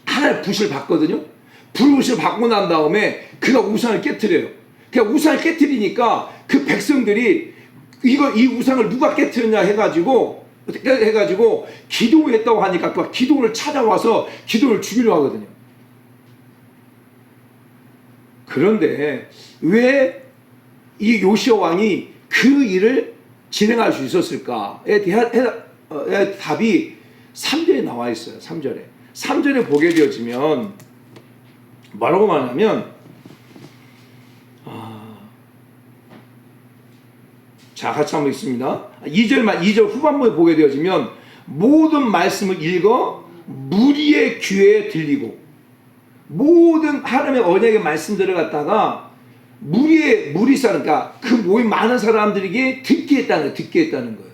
하나의 붓을 받거든요. 붓을 받고 난 다음에 그가 우상을 깨뜨려요. 그러니까 우상을 깨뜨리니까 그 백성들이 이 우상을 누가 깨뜨렸냐 해가지고 기도했다고 하니까 그 기도를 찾아와서 기도를 죽이려 하거든요. 그런데 왜 이 요시아 왕이 그 일을 진행할 수 있었을까에 대한 답이 3절에 나와 있어요. 3절에 보게 되어지면 뭐라고 말하냐면, 자, 같이 한번 읽습니다. 2절 후반부에 보게 되어지면, 모든 말씀을 읽어 무리의 귀에 들리고, 모든 하나님의 언약의 말씀들을 갖다가 그러니까 그 모임 많은 사람들에게 듣게 했다는 거예요.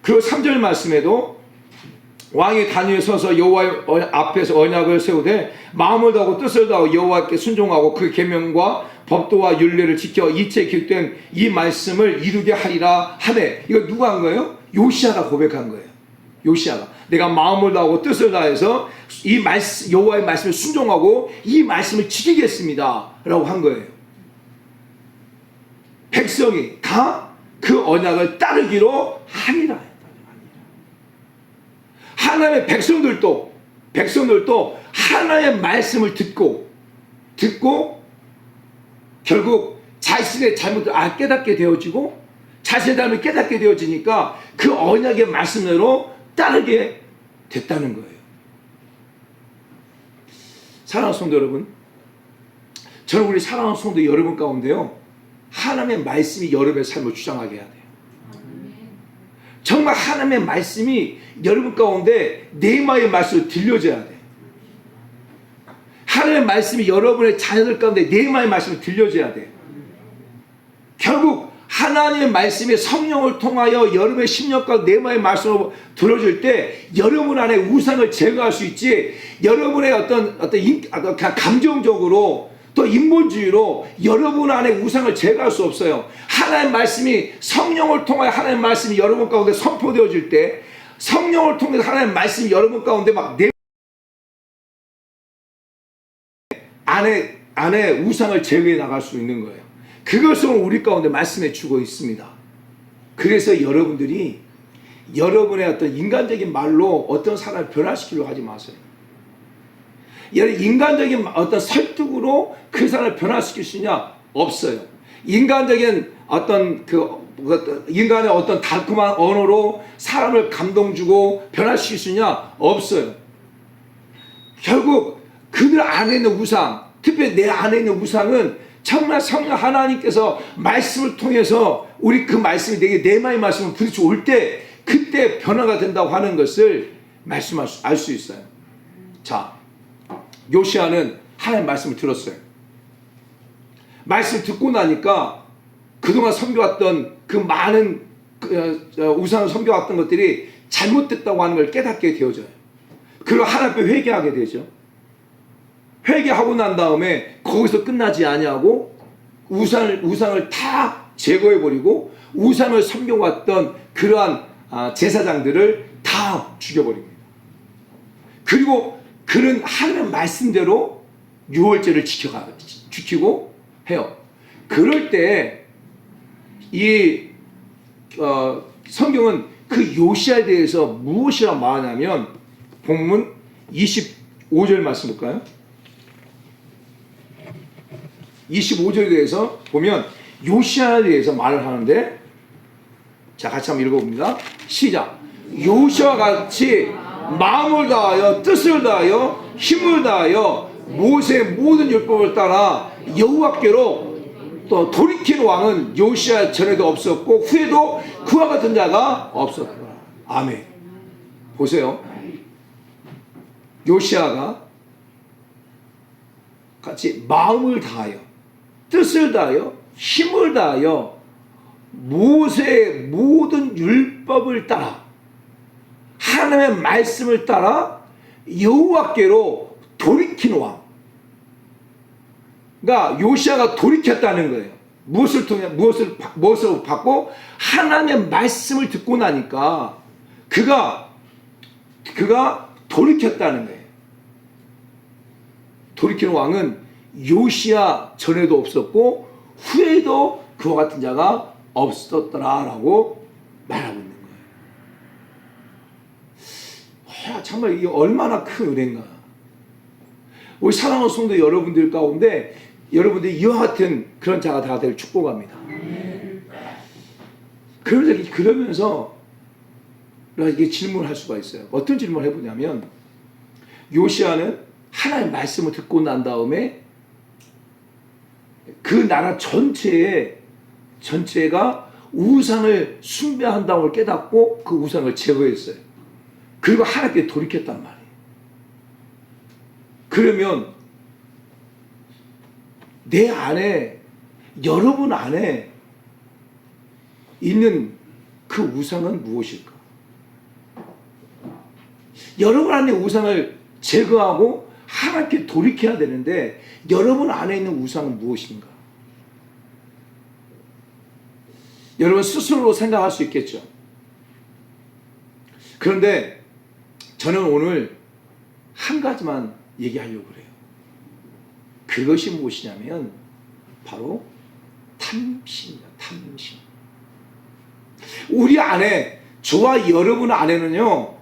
그리고 3절 말씀에도 왕이 단위에 서서 여호와 앞에서 언약을 세우되 마음을 다하고 뜻을 다하고 여호와께 순종하고 그 계명과 법도와 율례를 지켜 이체 기록된 이 말씀을 이루게 하리라 하네. 이거 누가 한 거예요? 요시아가 고백한 거예요. 요시아가 내가 마음을 다하고 뜻을 다해서 이 말씀, 여호와의 말씀을 순종하고 이 말씀을 지키겠습니다 라고 한 거예요. 백성이 다 그 언약을 따르기로 하리라. 하나님의 백성들도 하나님의 말씀을 듣고 결국 자신의 잘못을 깨닫게 되어지고, 자신의 잘못을 깨닫게 되어지니까 그 언약의 말씀대로 따르게 됐다는 거예요. 사랑하는 성도 여러분, 저는 우리 사랑하는 성도 여러분 가운데요, 하나님의 말씀이 여러분의 삶을 주장하게 해야 돼요. 정말 하나님의 말씀이 여러분 가운데 네마의 말씀을 들려줘야 돼요. 하나님의 말씀이 여러분의 자녀들 가운데 네마의 말씀을 들려줘야 돼요. 결국 하나님의 말씀이 성령을 통하여 여러분의 심령과 네마의 말씀을 들어줄 때 여러분 안에 우상을 제거할 수 있지, 여러분의 어떤 감정적으로 또 인본주의로 여러분 안에 우상을 제거할 수 없어요. 하나님의 말씀이 성령을 통하여 하나님의 말씀이 여러분 가운데 선포되어질 때, 성령을 통해서 하나님의 말씀이 여러분 가운데 막 내 안에 우상을 제거해 나갈 수 있는 거예요. 그것을 우리 가운데 말씀해 주고 있습니다. 그래서 여러분들이 여러분의 어떤 인간적인 말로 어떤 사람을 변화시키려고 하지 마세요. 인간적인 어떤 설득으로 그 사람을 변화시킬 수 있냐? 없어요. 인간적인 인간의 어떤 달콤한 언어로 사람을 감동 주고 변화시킬 수 있냐? 없어요. 결국 그들 안에 있는 우상, 특별히 내 안에 있는 우상은 정말 성령 하나님께서 말씀을 통해서 우리 그 말씀이 내게 네마의 말씀을 부딪혀 올 때 그때 변화가 된다고 하는 것을 알 수 있어요. 자, 요시아는 하나님의 말씀을 들었어요. 말씀을 듣고 나니까 그동안 섬겨왔던 그 많은 우상을 섬겨왔던 것들이 잘못됐다고 하는 걸 깨닫게 되어져요. 그리고 하나님 앞에 회개하게 되죠. 회개하고 난 다음에 거기서 끝나지 아니하고 우상을 다 제거해버리고 우상을 섬겨왔던 그러한 제사장들을 다 죽여버립니다. 그리고 그는 하나님의 말씀대로 유월절을 지키고 해요. 그럴 때 이 성경은 그 요시아에 대해서 무엇이라 말하냐면, 본문 25절 말씀 볼까요? 25절에 대해서 보면 요시아에 대해서 말을 하는데, 자, 같이 한번 읽어봅니다. 시작. 요시아와 같이 마음을 다하여 뜻을 다하여 힘을 다하여 모세의 모든 율법을 따라 여호와께로 또 돌이킨 왕은 요시아 전에도 없었고 후에도 그와 같은 자가 없었다. 아멘. 보세요. 요시아가 같이 마음을 다하여 뜻을 다하여 힘을 다하여 모세의 모든 율법을 따라 하나님의 말씀을 따라 여호와께로 돌이킨 왕. 그러니까 요시아가 돌이켰다는 거예요. 무엇을 통해 무엇을 받고 하나님의 말씀을 듣고 나니까 그가 돌이켰다는 거예요. 돌이키는 왕은 요시아 전에도 없었고 후에도 그와 같은 자가 없었더라라고 말하고 있는 거예요. 정말 이게 얼마나 큰 은혜인가. 우리 사랑하는 성도 여러분들 가운데 여러분들이 이와 같은 그런 자가 다 될 축복합니다. 그러면서 이게 질문을 할 수가 있어요. 어떤 질문을 해보냐면, 요시아는 하나님의 말씀을 듣고 난 다음에 그 나라 전체가 우상을 숭배한다는 걸 깨닫고 그 우상을 제거했어요. 그리고 하나님께 돌이켰단 말이에요. 그러면 내 안에, 여러분 안에 있는 그 우상은 무엇일까? 여러분 안에 우상을 제거하고 하나님께 돌이켜야 되는데 여러분 안에 있는 우상은 무엇인가? 여러분 스스로 생각할 수 있겠죠. 그런데 저는 오늘 한 가지만 얘기하려고 그래요. 그것이 무엇이냐면 바로 탐심이다. 탐심. 우리 안에, 저와 여러분 안에는요,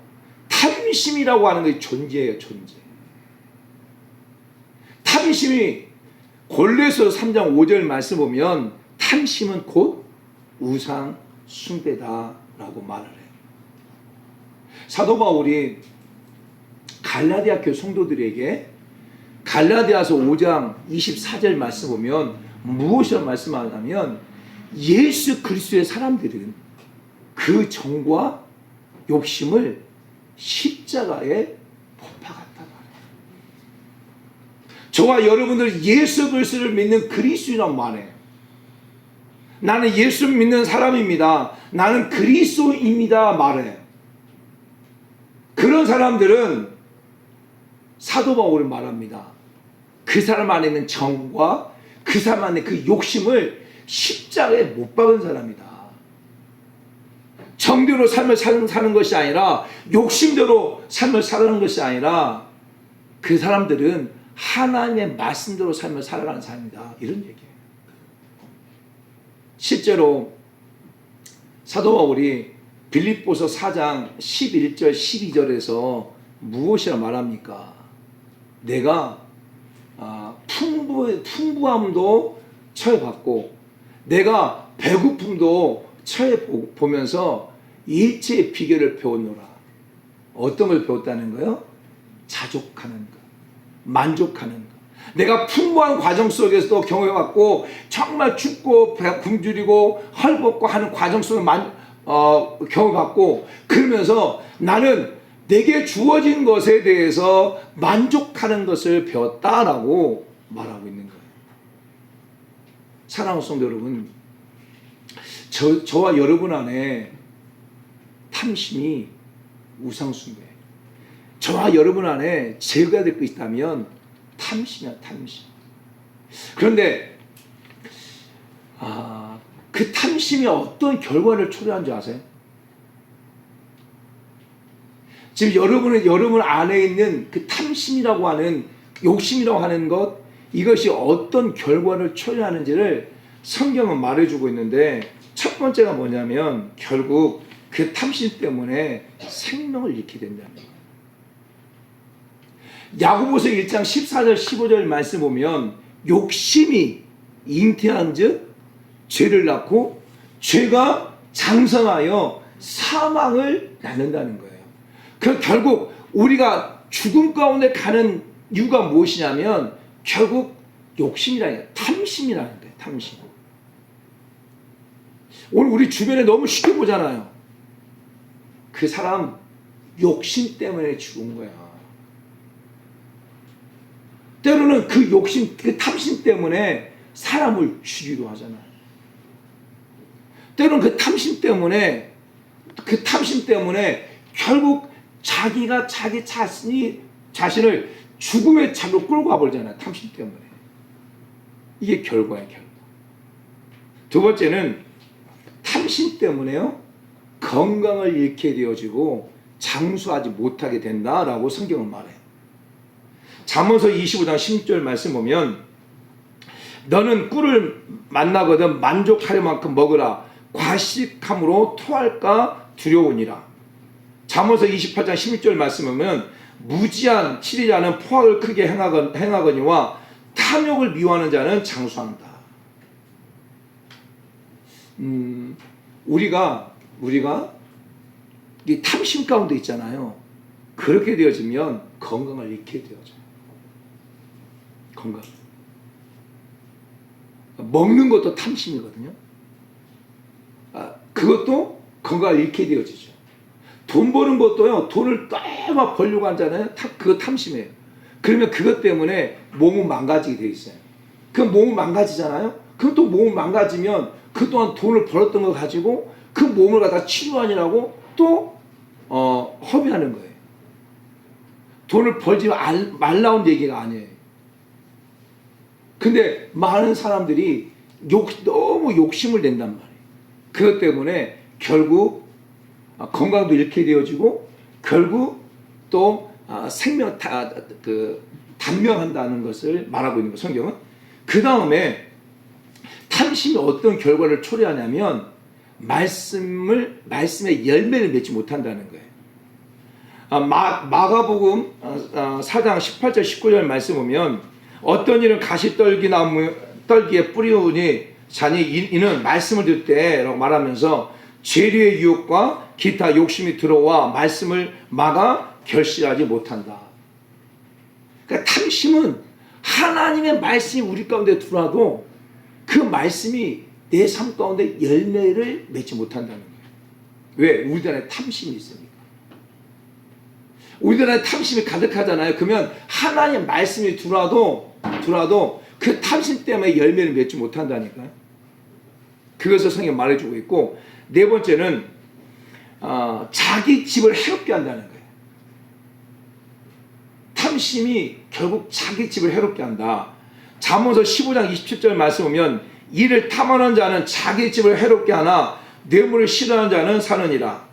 탐심이라고 하는 것이 존재해요. 존재. 탐심이 골로새서 3장 5절 말씀 보면 탐심은 곧 우상 숭배다라고 말을 해요. 사도 바울이 갈라디아 교회 성도들에게 갈라디아서 5장 24절 말씀 보면 무엇이라고 말씀하냐면, 예수 그리스도의 사람들은 그 정과 욕심을 십자가에 못 박았다 말해요. 저와 여러분들 예수 그리스도를 믿는 그리스도인이란 말이에요. 나는 예수 믿는 사람입니다. 나는 그리스도입니다 말해요. 그런 사람들은 사도 바울이 말합니다. 그 사람 안에 있는 정과 그 사람 안에 그 욕심을 십자가에 못 박은 사람이다. 정대로 삶을 사는 것이 아니라 욕심대로 삶을 살아가는 것이 아니라 그 사람들은 하나님의 말씀대로 삶을 살아가는 사람이다. 이런 얘기예요. 실제로 사도 바울이 빌립보서 4장 11절 12절에서 무엇이라 말합니까? 내가 풍부함도 처해봤고 내가 배고픔도 처해보면서 일체의 비결을 배웠노라. 어떤 걸 배웠다는 거예요? 자족하는 것, 만족하는 것. 내가 풍부한 과정 속에서도 경험해봤고 정말 춥고 굶주리고 헐벗고 하는 과정 속에 경험해봤고, 그러면서 나는 내게 주어진 것에 대해서 만족하는 것을 배웠다라고 말하고 있는 거예요. 사랑하는 성도 여러분, 저와 여러분 안에 탐심이 우상숭배, 저와 여러분 안에 제거해야 될 것이 있다면 탐심이야, 탐심. 그런데 그 탐심이 어떤 결과를 초래한 줄 아세요? 지금 여러분 안에 있는 그 탐심이라고 하는, 욕심이라고 하는 것, 이것이 어떤 결과를 초래하는지를 성경은 말해주고 있는데, 첫 번째가 뭐냐면 결국 그 탐심 때문에 생명을 잃게 된다는 거예요. 야고보서 1장 14절 15절 말씀 보면 욕심이 잉태한 즉 죄를 낳고 죄가 장성하여 사망을 낳는다는 거예요. 그 결국 우리가 죽음 가운데 가는 이유가 무엇이냐면 결국 욕심이라는 거예요. 탐심이라는 거예요. 탐심. 오늘 우리 주변에 너무 쉽게 보잖아요. 그 사람 욕심 때문에 죽은 거야. 때로는 그 욕심, 그 탐심 때문에 사람을 죽이기도 하잖아요. 때로는 그 탐심 때문에 결국 자기가 자기 자신을 죽음의 차로 끌고 가버리잖아요. 탐심 때문에. 이게 결과예요, 결과. 두 번째는 탐심 때문에요, 건강을 잃게 되어지고 장수하지 못하게 된다라고 성경은 말해요. 잠언서 25장 16절 말씀 보면 너는 꿀을 만나거든 만족할 만큼 먹으라. 과식함으로 토할까 두려우니라. 잠언서 28장 16절 말씀 보면 무지한 치리자는 포악을 크게 행하거니와 탐욕을 미워하는 자는 장수한다. 우리가 이 탐심 가운데 있잖아요. 그렇게 되어지면 건강을 잃게 되어져요. 건강. 먹는 것도 탐심이거든요. 그것도 건강을 잃게 되어지죠. 돈 버는 것도요, 돈을 너무 벌려고 하잖아요. 그거 탐심이에요. 그러면 그것 때문에 몸은 망가지게 되어 있어요. 그럼 몸은 망가지잖아요. 그럼 또 몸은 망가지면 그동안 돈을 벌었던 거 가지고 그 몸을 갖다 치료하느라고 또 허비하는 거예요. 돈을 벌지 말라는 얘기가 아니에요. 근데 많은 사람들이 너무 욕심을 낸단 말이에요. 그것 때문에 결국 건강도 잃게 되어지고 결국 또 생명 단명한다는 것을 말하고 있는 거예요, 성경은. 그 다음에 탐심이 어떤 결과를 초래하냐면 말씀의 열매를 맺지 못한다는 거예요. 마가복음 4장 18절 19절 말씀 보면 어떤 이는 가시떨기에 뿌리우니 자니 이는 말씀을 듣을 때라고 말하면서 죄류의 유혹과 기타 욕심이 들어와 말씀을 막아 결실하지 못한다. 그러니까 탐심은 하나님의 말씀이 우리 가운데 들어와도 그 말씀이 내 삶 가운데 열매를 맺지 못한다는 거예요. 왜? 우리들 안에 탐심이 있으니까. 우리들 안에 탐심이 가득하잖아요. 그러면 하나님의 말씀이 들어와도 그 탐심 때문에 열매를 맺지 못한다니까요. 그것을 성경이 말해주고 있고, 네 번째는 자기 집을 해롭게 한다는 거예요. 탐심이 결국 자기 집을 해롭게 한다. 잠언서 15장 27절 말씀 보면 이를 탐하는 자는 자기 집을 해롭게 하나 뇌물을 싫어하는 자는 사느니라.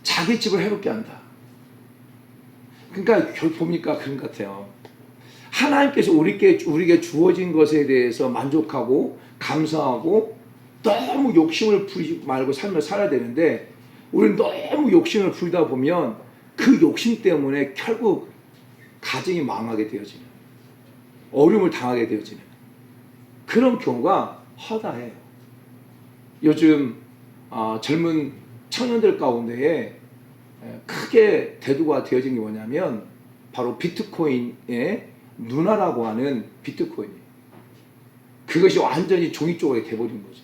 자기 집을 해롭게 한다. 그러니까 결국 보니까 그런 것 같아요. 하나님께서 우리에게 주어진 것에 대해서 만족하고 감사하고 너무 욕심을 부리지 말고 삶을 살아야 되는데 우리는 너무 욕심을 부리다 보면 그 욕심 때문에 결국 가정이 망하게 되어지는, 어려움을 당하게 되어지는 그런 경우가 허다해요. 요즘 젊은 청년들 가운데에 크게 대두가 되어진 게 뭐냐면 바로 비트코인의 누나라고 하는 비트코인이에요. 그것이 완전히 종이 조각이 돼버린 거죠.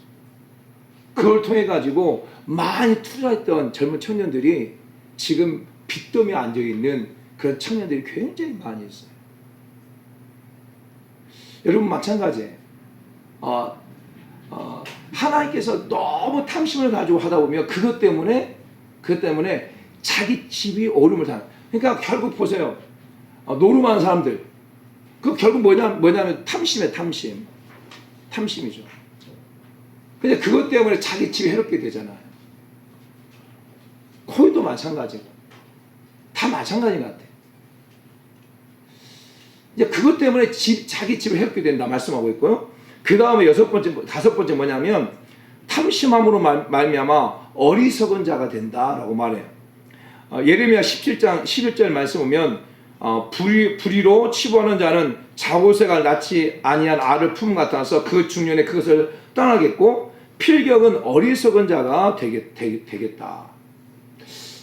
그걸 통해 가지고 많이 투자했던 젊은 청년들이 지금 빚더미에 앉아있는 그런 청년들이 굉장히 많이 있어요. 여러분 마찬가지예요. 하나님께서 너무 탐심을 가지고 하다 보면 그것 때문에 자기 집이 어려움을 당해요. 그러니까 결국 보세요. 노름하는 사람들. 그 결국 뭐냐면 탐심이죠. 근데 그것 때문에 자기 집이 해롭게 되잖아요. 코인도 마찬가지고. 다 마찬가지인 것 같아요. 이제 그것 때문에 자기 집을 해롭게 된다 말씀하고 있고요. 그 다음에 다섯 번째 뭐냐면 탐심함으로 말미암아 어리석은 자가 된다라고 말해요. 예레미야 17장 11절 말씀 보면 불의로 치부하는 자는 자고새가 낳지 아니한 알을 품 같아서 그 중년에 그것을 떠나겠고 필경은 어리석은 자가 되겠다.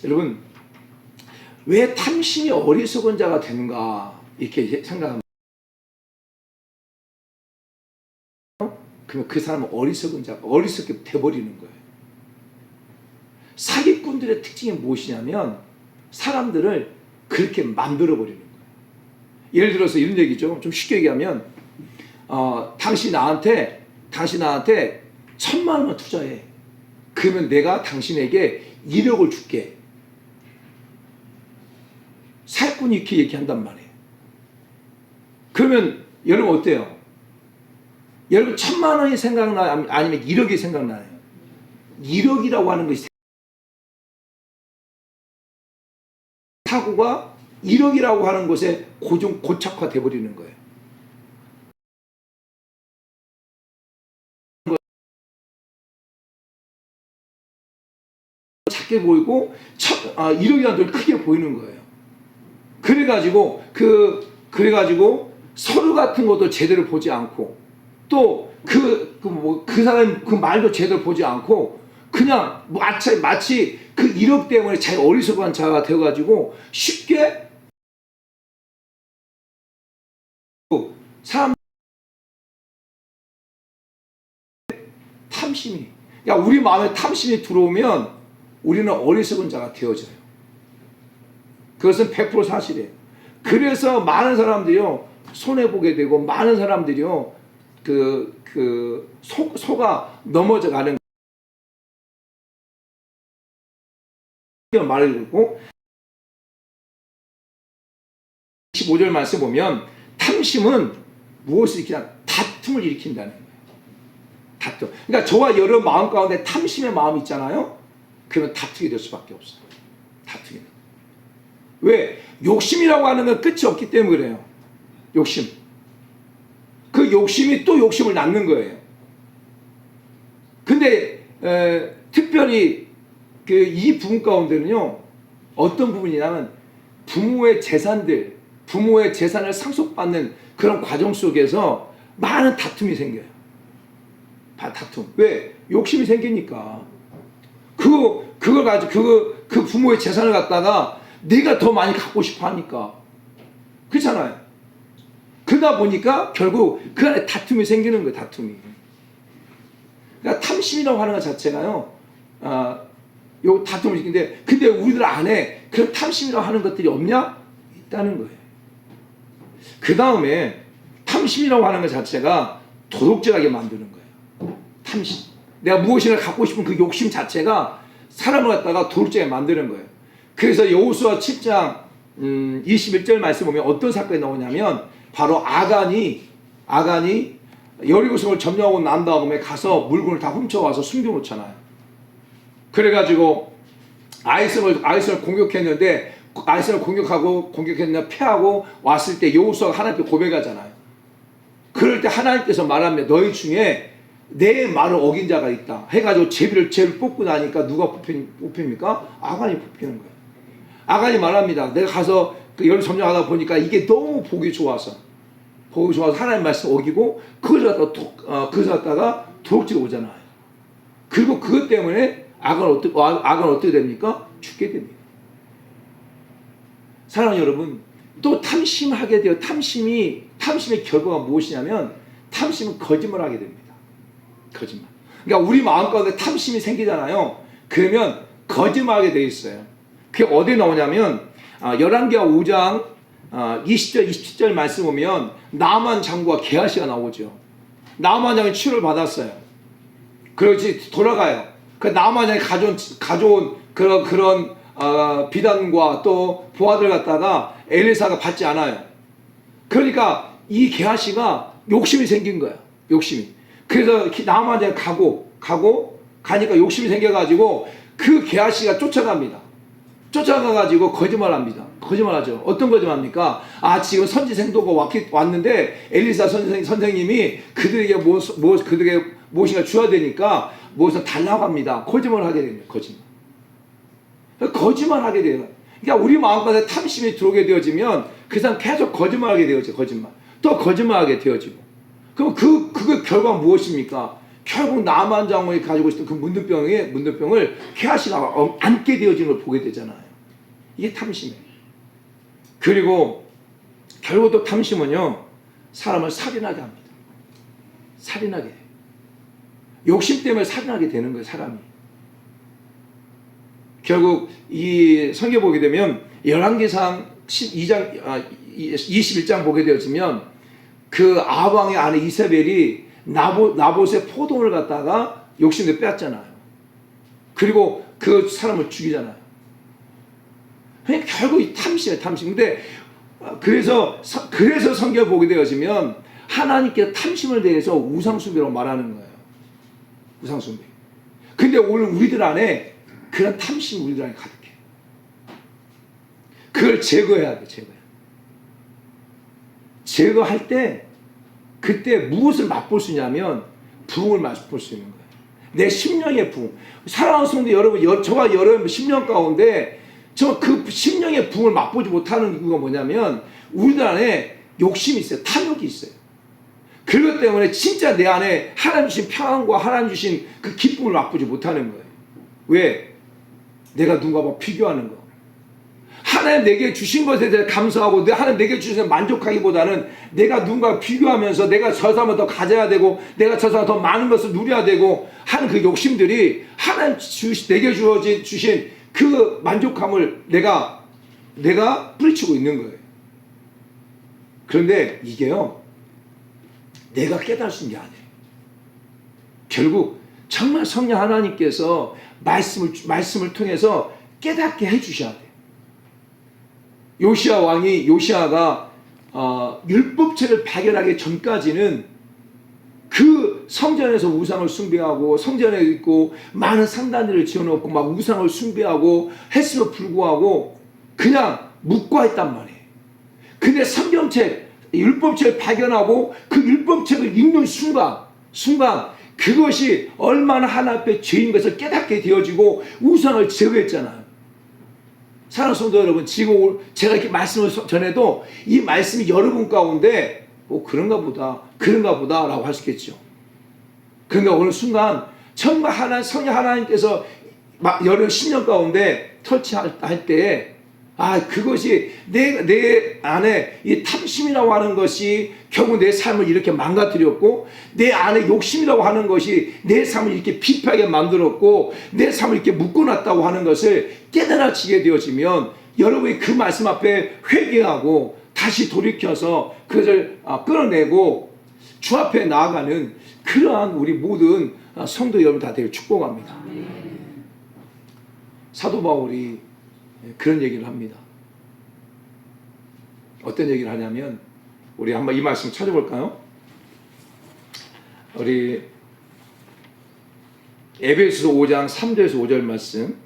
여러분, 왜 탐심이 어리석은 자가 되는가 이렇게 생각합니다. 그러면 그 사람은 어리석은 자가 어리석게 돼버리는 거예요. 사기꾼들의 특징이 무엇이냐면 사람들을 그렇게 만들어버리는 거예요. 예를 들어서 이런 얘기죠. 좀 쉽게 얘기하면 당신 나한테 1,000만 원만 투자해. 그러면 내가 당신에게 1억을 줄게. 사기꾼이 이렇게 얘기한단 말이에요. 그러면 여러분 어때요? 여러분 1,000만 원이 생각나요? 아니면 1억이 생각나요? 1억이라고 하는 것이 사고가 1억이라고 하는 것에 고착화돼 버리는 거예요. 작게 보이고 1억이라는 돈이 크게 보이는 거예요. 그래가지고 서류 같은 것도 제대로 보지 않고 또 그 사람 그 말도 제대로 보지 않고 그냥 마치 그 1억 때문에 자기 어리석은 자가 되어가지고 쉽게 사람 탐심이 우리 마음에 탐심이 들어오면 우리는 어리석은 자가 되어져요. 그것은 100% 사실이에요. 그래서 많은 사람들이요 손해보게 되고 많은 사람들이요 소가 넘어져가는 말을 듣고 25절 말씀 보면 탐심은 무엇을 일으키냐? 다툼을 일으킨다는 거예요. 다툼. 그러니까 저와 여러 마음 가운데 탐심의 마음이 있잖아요. 그러면 다투게 될 수밖에 없어요. 다투게. 왜? 욕심이라고 하는 건 끝이 없기 때문에 그래요. 욕심. 그 욕심이 또 욕심을 낳는 거예요. 근데 특별히 이 부분 가운데는요 어떤 부분이냐면 부모의 재산을 상속받는 그런 과정 속에서 많은 다툼이 생겨요. 다툼. 왜? 욕심이 생기니까. 그걸 가지고 그 부모의 재산을 갖다가 내가 더 많이 갖고 싶어 하니까. 그렇잖아요. 그러다 보니까 결국 그 안에 다툼이 생기는 거예요. 다툼이. 그러니까 탐심이라고 하는 것 자체가요. 요 다툼을 일으키는데 근데 우리들 안에 그런 탐심이라고 하는 것들이 없냐? 있다는 거예요. 그 다음에 탐심이라고 하는 것 자체가 도둑질하게 만드는 거예요. 탐심. 내가 무엇인가 갖고 싶은 그 욕심 자체가 사람을 갖다가 도둑질하게 만드는 거예요. 그래서 여호수아 7장 21절 말씀 보면 어떤 사건이 나오냐면 바로 아간이 여리고성을 점령하고 난 다음에 가서 물건을 다 훔쳐와서 숨겨놓잖아요. 그래가지고 아이성을 공격했는데 아이성을 공격했는데 패하고 왔을 때 여호수아가 하나님께 고백하잖아요. 그럴 때 하나님께서 말합니다. 너희 중에 내 말을 어긴 자가 있다 해가지고 제비를 뽑고 나니까 누가 뽑힙니까? 아간이 뽑히는 거예요. 아간이 말합니다. 내가 가서 여리 점령하다 보니까 이게 너무 보기 좋아서 하나님 말씀 어기고 그것을 갖다가 도둑질 오잖아요. 그리고 그것 때문에 아간은 어떻게 됩니까? 죽게 됩니다. 사랑하는 여러분, 또 탐심하게 돼요. 탐심의 결과가 무엇이냐면 탐심은 거짓말하게 됩니다. 거짓말. 그러니까 우리 마음 가운데 탐심이 생기잖아요. 그러면 거짓말하게 돼 있어요. 그게 어디에 나오냐면 열왕기하 5장 20절 27절 말씀 보면 나만 장군과 게하시가 나오죠. 나만 장군이 치료를 받았어요. 그렇지 돌아가요. 그 나만 장군이 가져온 그런 비단과 또 보화들 갖다가 엘리사가 받지 않아요. 그러니까 이 게하시가 욕심이 생긴 거야. 욕심이. 그래서 나만 장군이 가니까 욕심이 생겨가지고 그 게하시가 쫓아갑니다. 쫓아가가지고 거짓말합니다. 거짓말하죠. 어떤 거짓말합니까? 지금 선지생도가 왔는데 엘리사 선생님이 그들에게 그들에게 무엇인가 줘야 되니까 무엇을 달라고 합니다. 거짓말을 하게 됩니다. 거짓말하게 돼요. 그러니까 우리 마음가짐에 탐심이 들어오게 되어지면 그 사람 계속 거짓말하게 되어져. 거짓말. 또 거짓말하게 되어지고. 그럼 그거 결과가 무엇입니까? 결국 나만 장모이 가지고 있었던 그 문둥병을 캐아시가 안게 되어지는 걸 보게 되잖아요. 이게 탐심이에요. 그리고 결국 또 탐심은요, 사람을 살인하게 합니다. 살인하게 해요. 욕심 때문에 살인하게 되는 거예요, 사람이. 결국 이 성경 보게 되면 열왕기상 21장 보게 되어지면 그 아왕의 아내 이세벨이 나봇의 포도를 갖다가 욕심을 빼앗잖아요. 그리고 그 사람을 죽이잖아요. 그러니까 결국 이 탐심이에요, 탐심. 근데 그래서 성경을 보게 되어지면 하나님께서 탐심을 대해서 우상숭배라고 말하는 거예요. 우상숭배. 근데 오늘 우리들 안에 그런 탐심이 우리들 안에 가득해. 그걸 제거해야 돼, 제거할 때 그때 무엇을 맛볼 수 있냐면 부흥을 맛볼 수 있는 거예요. 내 심령의 부흥. 사랑하는 성도 여러분, 저와 여러분 10년 가운데 저 그 심령의 부흥을 맛보지 못하는 이유가 뭐냐면 우리들 안에 욕심이 있어요. 탐욕이 있어요. 그것 때문에 진짜 내 안에 하나님 주신 평안과 하나님 주신 그 기쁨을 맛보지 못하는 거예요. 왜? 내가 누군가와 비교하는 거. 하나님 내게 주신 것에 대해 감사하고 하나님 내게 주신 만족하기보다는 내가 누군가 비교하면서 내가 저 사람을 더 가져야 되고 내가 저 사람 더 많은 것을 누려야 되고 하는 그 욕심들이 하나님 내게 주신 그 만족함을 내가 뿌리치고 있는 거예요. 그런데 이게요, 내가 깨달을 수 있는 게 아니에요. 결국 정말 성령 하나님께서 말씀을 통해서 깨닫게 해주셔야 돼요. 요시아가 율법책을 발견하기 전까지는 그 성전에서 우상을 숭배하고 성전에 있고 많은 상단들을 지어놓고 막 우상을 숭배하고 했음에도 불구하고 그냥 묵과했단 말이에요. 근데 율법책을 발견하고 그 율법책을 읽는 순간 그것이 얼마나 하나님 앞에 죄인 것을 깨닫게 되어지고 우상을 제거했잖아요. 사랑하는 성도 여러분, 지금 제가 이렇게 말씀을 전해도 이 말씀이 여러분 가운데 그런가 보다 라고 할 수 있겠죠. 그러니까 오늘 순간 정말 성령 하나님께서 여러 10년 가운데 터치할 때 그것이 내 안에 이 탐심이라고 하는 것이 결국 내 삶을 이렇게 망가뜨렸고 내 안에 욕심이라고 하는 것이 내 삶을 이렇게 비파하게 만들었고 내 삶을 이렇게 묶어놨다고 하는 것을 깨달아지게 되어지면 여러분이 그 말씀 앞에 회개하고 다시 돌이켜서 그것을 끌어내고 주 앞에 나아가는 그러한 우리 모든 성도 여러분 다 되길 축복합니다. 사도 바울이 그런 얘기를 합니다. 어떤 얘기를 하냐면 우리 한번 이 말씀 찾아볼까요? 우리 에베소서 5장 3절에서 5절 말씀.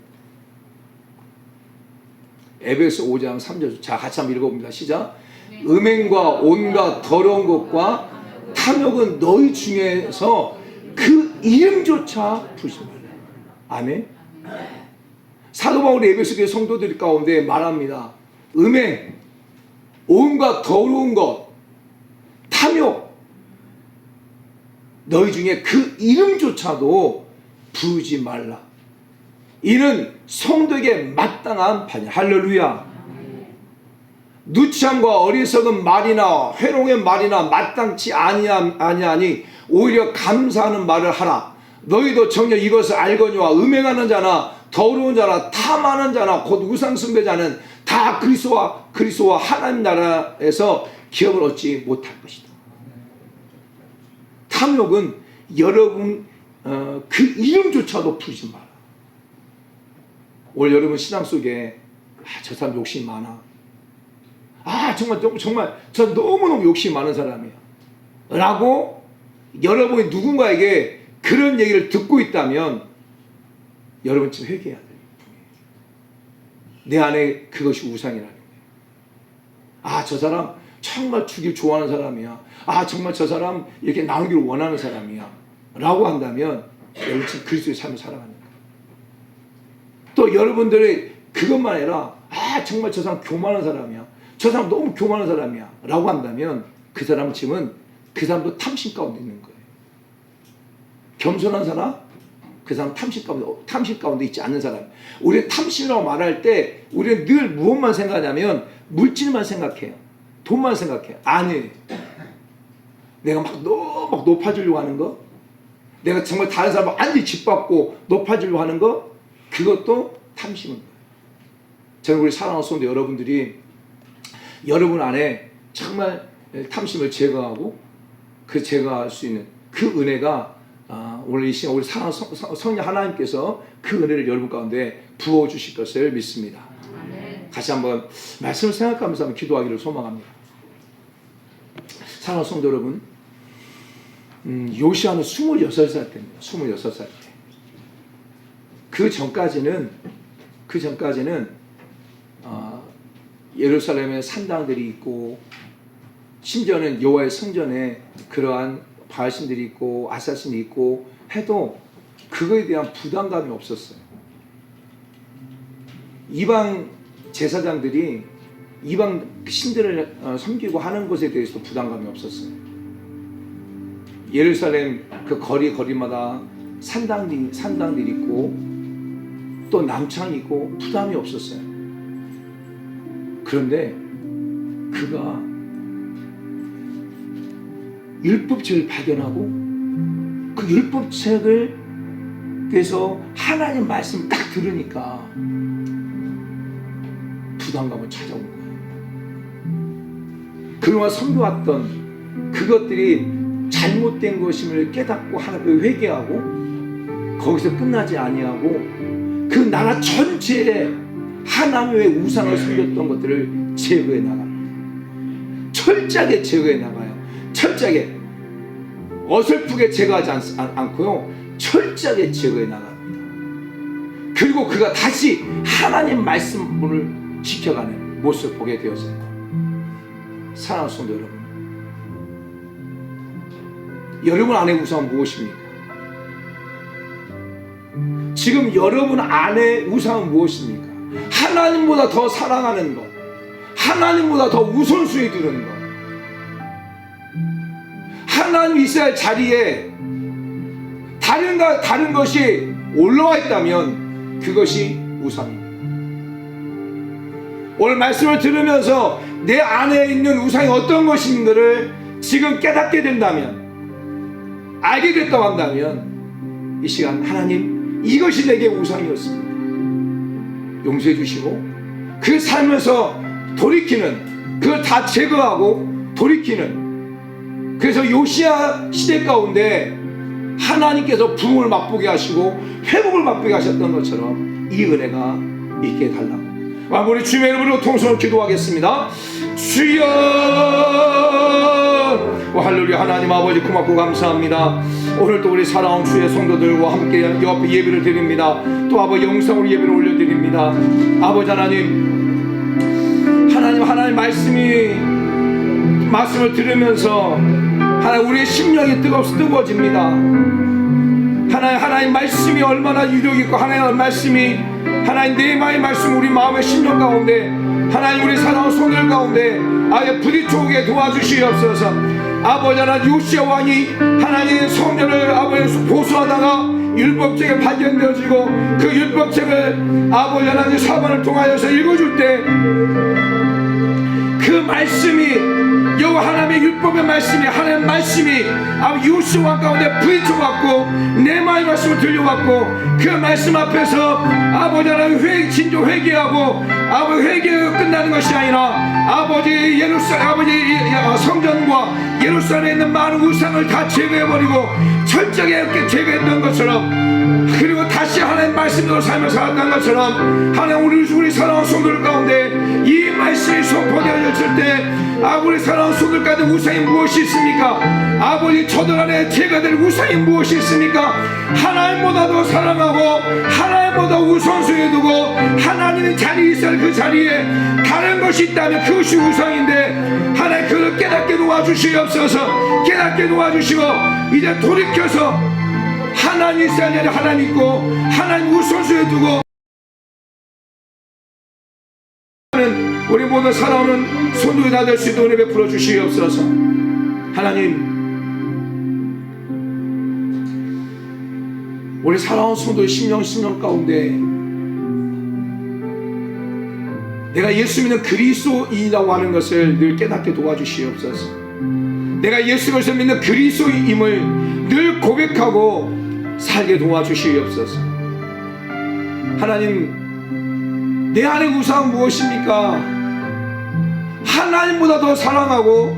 에베소 5장 3절. 자, 같이 한번 읽어봅니다. 시작. 음행과 온갖 더러운 것과 탐욕은 너희 중에서 그 이름조차 부르지 말라. 아멘. 사도 바울이 에베소 교회 성도들 가운데 말합니다. 음행, 온갖 더러운 것, 탐욕, 너희 중에 그 이름조차도 부르지 말라. 이는 성도에게 마땅한 판이야. 할렐루야. 누참과 어리석은 말이나 회롱의 말이나 마땅치 아니하니 오히려 감사하는 말을 하라. 너희도 정녕 이것을 알거니와 음행하는 자나 더러운 자나 탐하는 자나 곧 우상숭배자는 다 그리스도와 하나님 나라에서 기업을 얻지 못할 것이다. 탐욕은 여러분 그 이름조차도 부르지 마라. 오늘 여러분 신앙 속에 저 사람 욕심이 많아. 정말 저 너무너무 욕심이 많은 사람이야 라고 여러분이 누군가에게 그런 얘기를 듣고 있다면 여러분 지금 회개해야 돼요. 내 안에 그것이 우상이라는 거예요. 저 사람 정말 주길 좋아하는 사람이야. 정말 저 사람 이렇게 나오기를 원하는 사람이야 라고 한다면 여러분 지금 그리스도의 삶을 살아가는 거예요. 또 여러분들이 그것만 아니라 정말 저 사람 교만한 사람이야, 저 사람 너무 교만한 사람이야 라고 한다면 그 사람 지금은 그 사람도 탐심 가운데 있는 거예요. 겸손한 사람, 그 사람 탐심 가운데 있지 않는 사람. 우리는 탐심이라고 말할 때 우리는 늘 무엇만 생각하냐면 물질만 생각해요. 돈만 생각해요. 아니, 내가 막 높아지려고 하는 거, 내가 정말 다른 사람을 완전히 짓밟고 높아지려고 하는 거, 그것도 탐심인 거예요. 저는 우리 사랑하는 성도 여러분들이 여러분 안에 정말 탐심을 제거하고 그 제거할 수 있는 그 은혜가 오늘 이 시간 우리 사랑하는 성령 하나님께서 그 은혜를 여러분 가운데 부어주실 것을 믿습니다. 같이 한번 말씀을 생각하면서 한번 기도하기를 소망합니다. 사랑하는 성도 여러분, 요시아는 26살 때입니다. 26살 때. 그 전까지는 예루살렘에 산당들이 있고 심지어는 여호와의 성전에 그러한 바알신들이 있고 아사신이 있고 해도 그거에 대한 부담감이 없었어요. 이방 제사장들이 이방 신들을 섬기고 하는 것에 대해서도 부담감이 없었어요. 예루살렘 그 거리마다 산당들이 있고 또 남창이 있고 부담이 없었어요. 그런데 그가 율법책을 발견하고 그 율법책에서 하나님 말씀을 딱 들으니까 부담감을 찾아온 거예요. 그동안 섬겨왔던 그것들이 잘못된 것임을 깨닫고 하나님을 회개하고 거기서 끝나지 아니하고 그 나라 전체에 하나님의 우상을 섬겼던 것들을 제거해 나갑니다. 철저하게 제거해 나가요. 철저하게, 어설프게 제거하지 않고요, 철저하게 제거해 나갑니다. 그리고 그가 다시 하나님 말씀을 지켜가는 모습을 보게 되었어요. 사랑하는 성도 여러분 안에 우상은 무엇입니까? 지금 여러분 안에 우상은 무엇입니까? 하나님보다 더 사랑하는 것, 하나님보다 더 우선순위 두는 것, 하나님 있어야 할 자리에 다른 것이 올라와 있다면 그것이 우상입니다. 오늘 말씀을 들으면서 내 안에 있는 우상이 어떤 것인가를 지금 깨닫게 된다면, 알게 됐다고 한다면 이 시간 하나님, 이것이 내게 우상이었습니다. 용서해 주시고 그 살면서 돌이키는, 그걸 다 제거하고 돌이키는, 그래서 요시야 시대 가운데 하나님께서 부흥을 맛보게 하시고 회복을 맛보게 하셨던 것처럼 이 은혜가 있게 해달라고 우리 주님의 이름으로 통성을 기도하겠습니다. 주여, 할렐루야. 하나님 아버지 고맙고 감사합니다. 오늘 또 우리 사랑하는 주의 성도들과 함께 옆에 예배를 드립니다. 또 아버지 영상으로 예배를 올려드립니다. 아버지 하나님 말씀을 들으면서 하나님 우리의 심령이 뜨거워집니다. 하나님 말씀이 얼마나 유력 있고, 하나님 말씀이 하나님 내 마음의 말씀 우리 마음의 심령 가운데 하나님 우리 사랑하는 손들 가운데 아예 부딪혀오게 도와주시옵소서. 아버지 하나님, 요시야 왕이 하나님의 성전을 아버지 보수하다가 율법책에 발견되어지고 그 율법책을 아버지 하나님 사관을 통하여서 읽어줄 때 그 말씀이 여호와 하나님의 율법의 말씀이, 하나님의 말씀이 요시야 왕 가운데 부딪혀갖고 내 마음의 말씀을 들려갖고 그 말씀 앞에서 아버지 하나님 진정 회개하고 아버지 회개가 끝나는 것이 아니라 아버지 성전과 예루살렘에 있는 많은 우상을 다 제거해버리고 철저하게 제거했던 것처럼, 그리고 다시 하나님 말씀대로 삶을 살았던 것처럼 하나님 우리 사랑하는 성도들 가운데 이 말씀이 선포되어졌을 때 우리 사랑하는 성도들 가운데 우상이 무엇이 있습니까? 아버지 저들 안에 제거될 우상이 무엇이 있습니까? 하나님보다 더 사랑하고 하나님보다 우선순위에 두고 하나님의 자리에 있을 그 자리에 다른 것이 있다면 그것이 우상인데 하나님 그를 깨닫게 도와주시옵소서. 깨닫게 도와주시고 이제 돌이켜서 하나님 있어야 될 하나님 있고 하나님 우선순위에 두고 우리 모든 살아오는 손들이 다 될 수 있도록 은혜 베풀어 주시옵소서. 하나님, 우리 살아온 성도의 심령 가운데 내가 예수 믿는 그리스도인이라고 하는 것을 늘 깨닫게 도와주시옵소서. 내가 예수 그리스도 믿는 그리스도임을 늘 고백하고 살게 도와주시옵소서. 하나님, 내 안의 우상은 무엇입니까? 하나님보다 더 사랑하고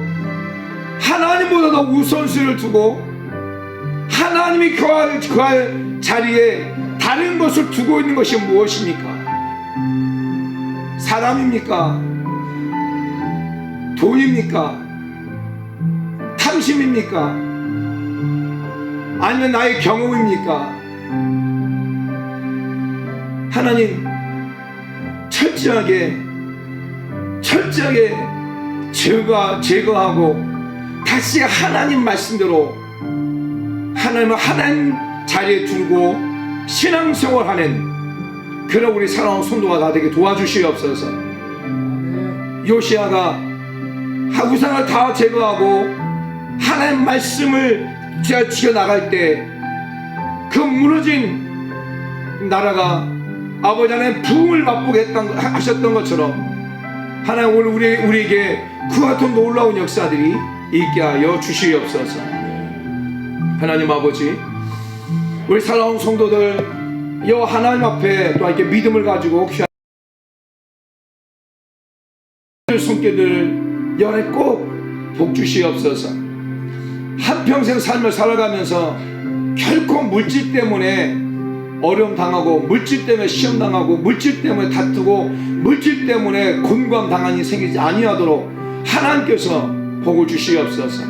하나님보다 더 우선순위를 두고 하나님이 거할 자리에 다른 것을 두고 있는 것이 무엇입니까? 사람입니까? 돈입니까? 탐심입니까? 아니면 나의 경험입니까? 하나님, 철저하게 제거하고 다시 하나님 말씀대로 하나님을 하나님 자리에 두고 신앙생활하는 그런 우리 사랑하는 성도가 다 되게 도와주시옵소서. 요시아가 우상을 다 제거하고 하나님 말씀을 지켜나갈 때 그 무너진 나라가 아버지 하나님 부흥을 맛보게 하셨던 것처럼 하나님 오늘 우리에게 그와 같은 놀라운 역사들이 있게 하여 주시옵소서. 하나님 아버지, 우리 사랑하는 성도들 여호와 하나님 앞에 또 이렇게 믿음을 가지고 귀한 손길들 연애 꼭 복 주시옵소서. 한평생 삶을 살아가면서 결코 물질 때문에 어려움 당하고 물질 때문에 시험 당하고 물질 때문에 다투고 물질 때문에 곤고함 당한이 생기지 아니하도록 하나님께서 복을 주시옵소서.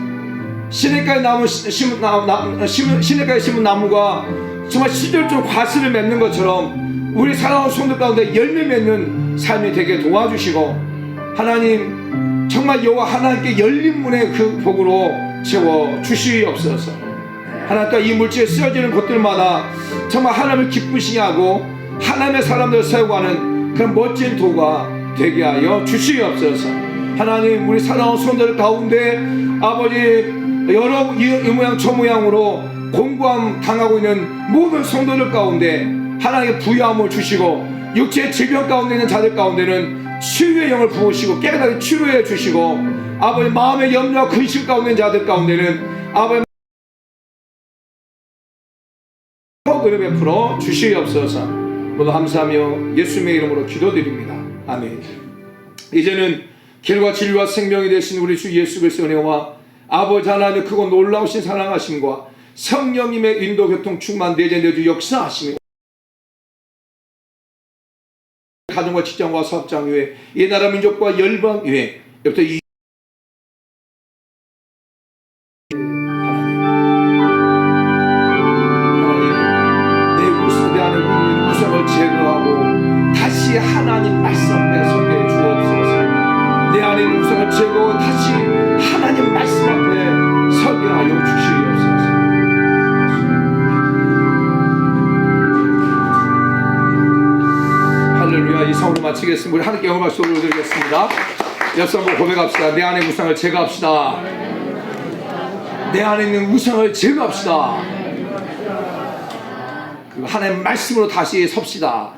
시냇가에 심은 나무가 정말 시절적 과실을 맺는 것처럼 우리 사랑하는 성도 가운데 열매 맺는 삶이 되게 도와주시고 하나님 정말 여호와 하나님께 열린 문의 그 복으로 채워 주시옵소서. 하나님 또 이 물질에 쓰여지는 것들마다 정말 하나님을 기쁘시게 하고 하나님의 사람들을 세우고 하는 그런 멋진 도가 되게 하여 주시옵소서. 하나님 우리 사랑하는 성도들 가운데 아버지 여러 이 모양 저 모양으로 공고함 당하고 있는 모든 성도들 가운데 하나님의 부유함을 주시고 육체의 질병 가운데 있는 자들 가운데는 치유의 영을 부으시고 깨끗하게 치료해 주시고 아버지 마음의 염려와 근심 가운데 있는 자들 가운데는 아버지 은혜 베풀어 주시옵소서. 모두 감사하며 예수님의 이름으로 기도드립니다. 아멘. 이제는 길과 진리와 생명이 되신 우리 주 예수 그리스도의 은혜와 아버지 하나님의 크고 놀라우신 사랑하심과 성령님의 인도 교통 충만 내재 내주 역사하심이 가정과 직장과 사업장 위에 이 나라 민족과 열방 위에 여부터 이 제거하고 다시 하나님 말씀 앞에 서게 주옵소서. 내 안에 있는 우상을 제거하고 다시 하나님 말씀 앞에 서게 하여 주시옵소서. 할렐루야. 이 성으로 마치겠습니다. 우리 하나님께 영광 박수 올려드리겠습니다. 옆서 한번 고백합시다. 내 안에 우상을 제거합시다. 내 안에 있는 우상을 제거합시다. 하나님 말씀으로 다시 섭시다.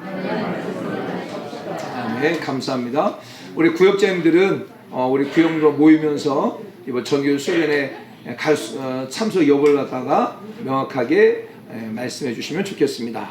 아멘. 감사합니다. 우리 구역장님들은 우리 구역으로 모이면서 이번 정규 수련회 참석 여부를 갖다가 명확하게 말씀해 주시면 좋겠습니다.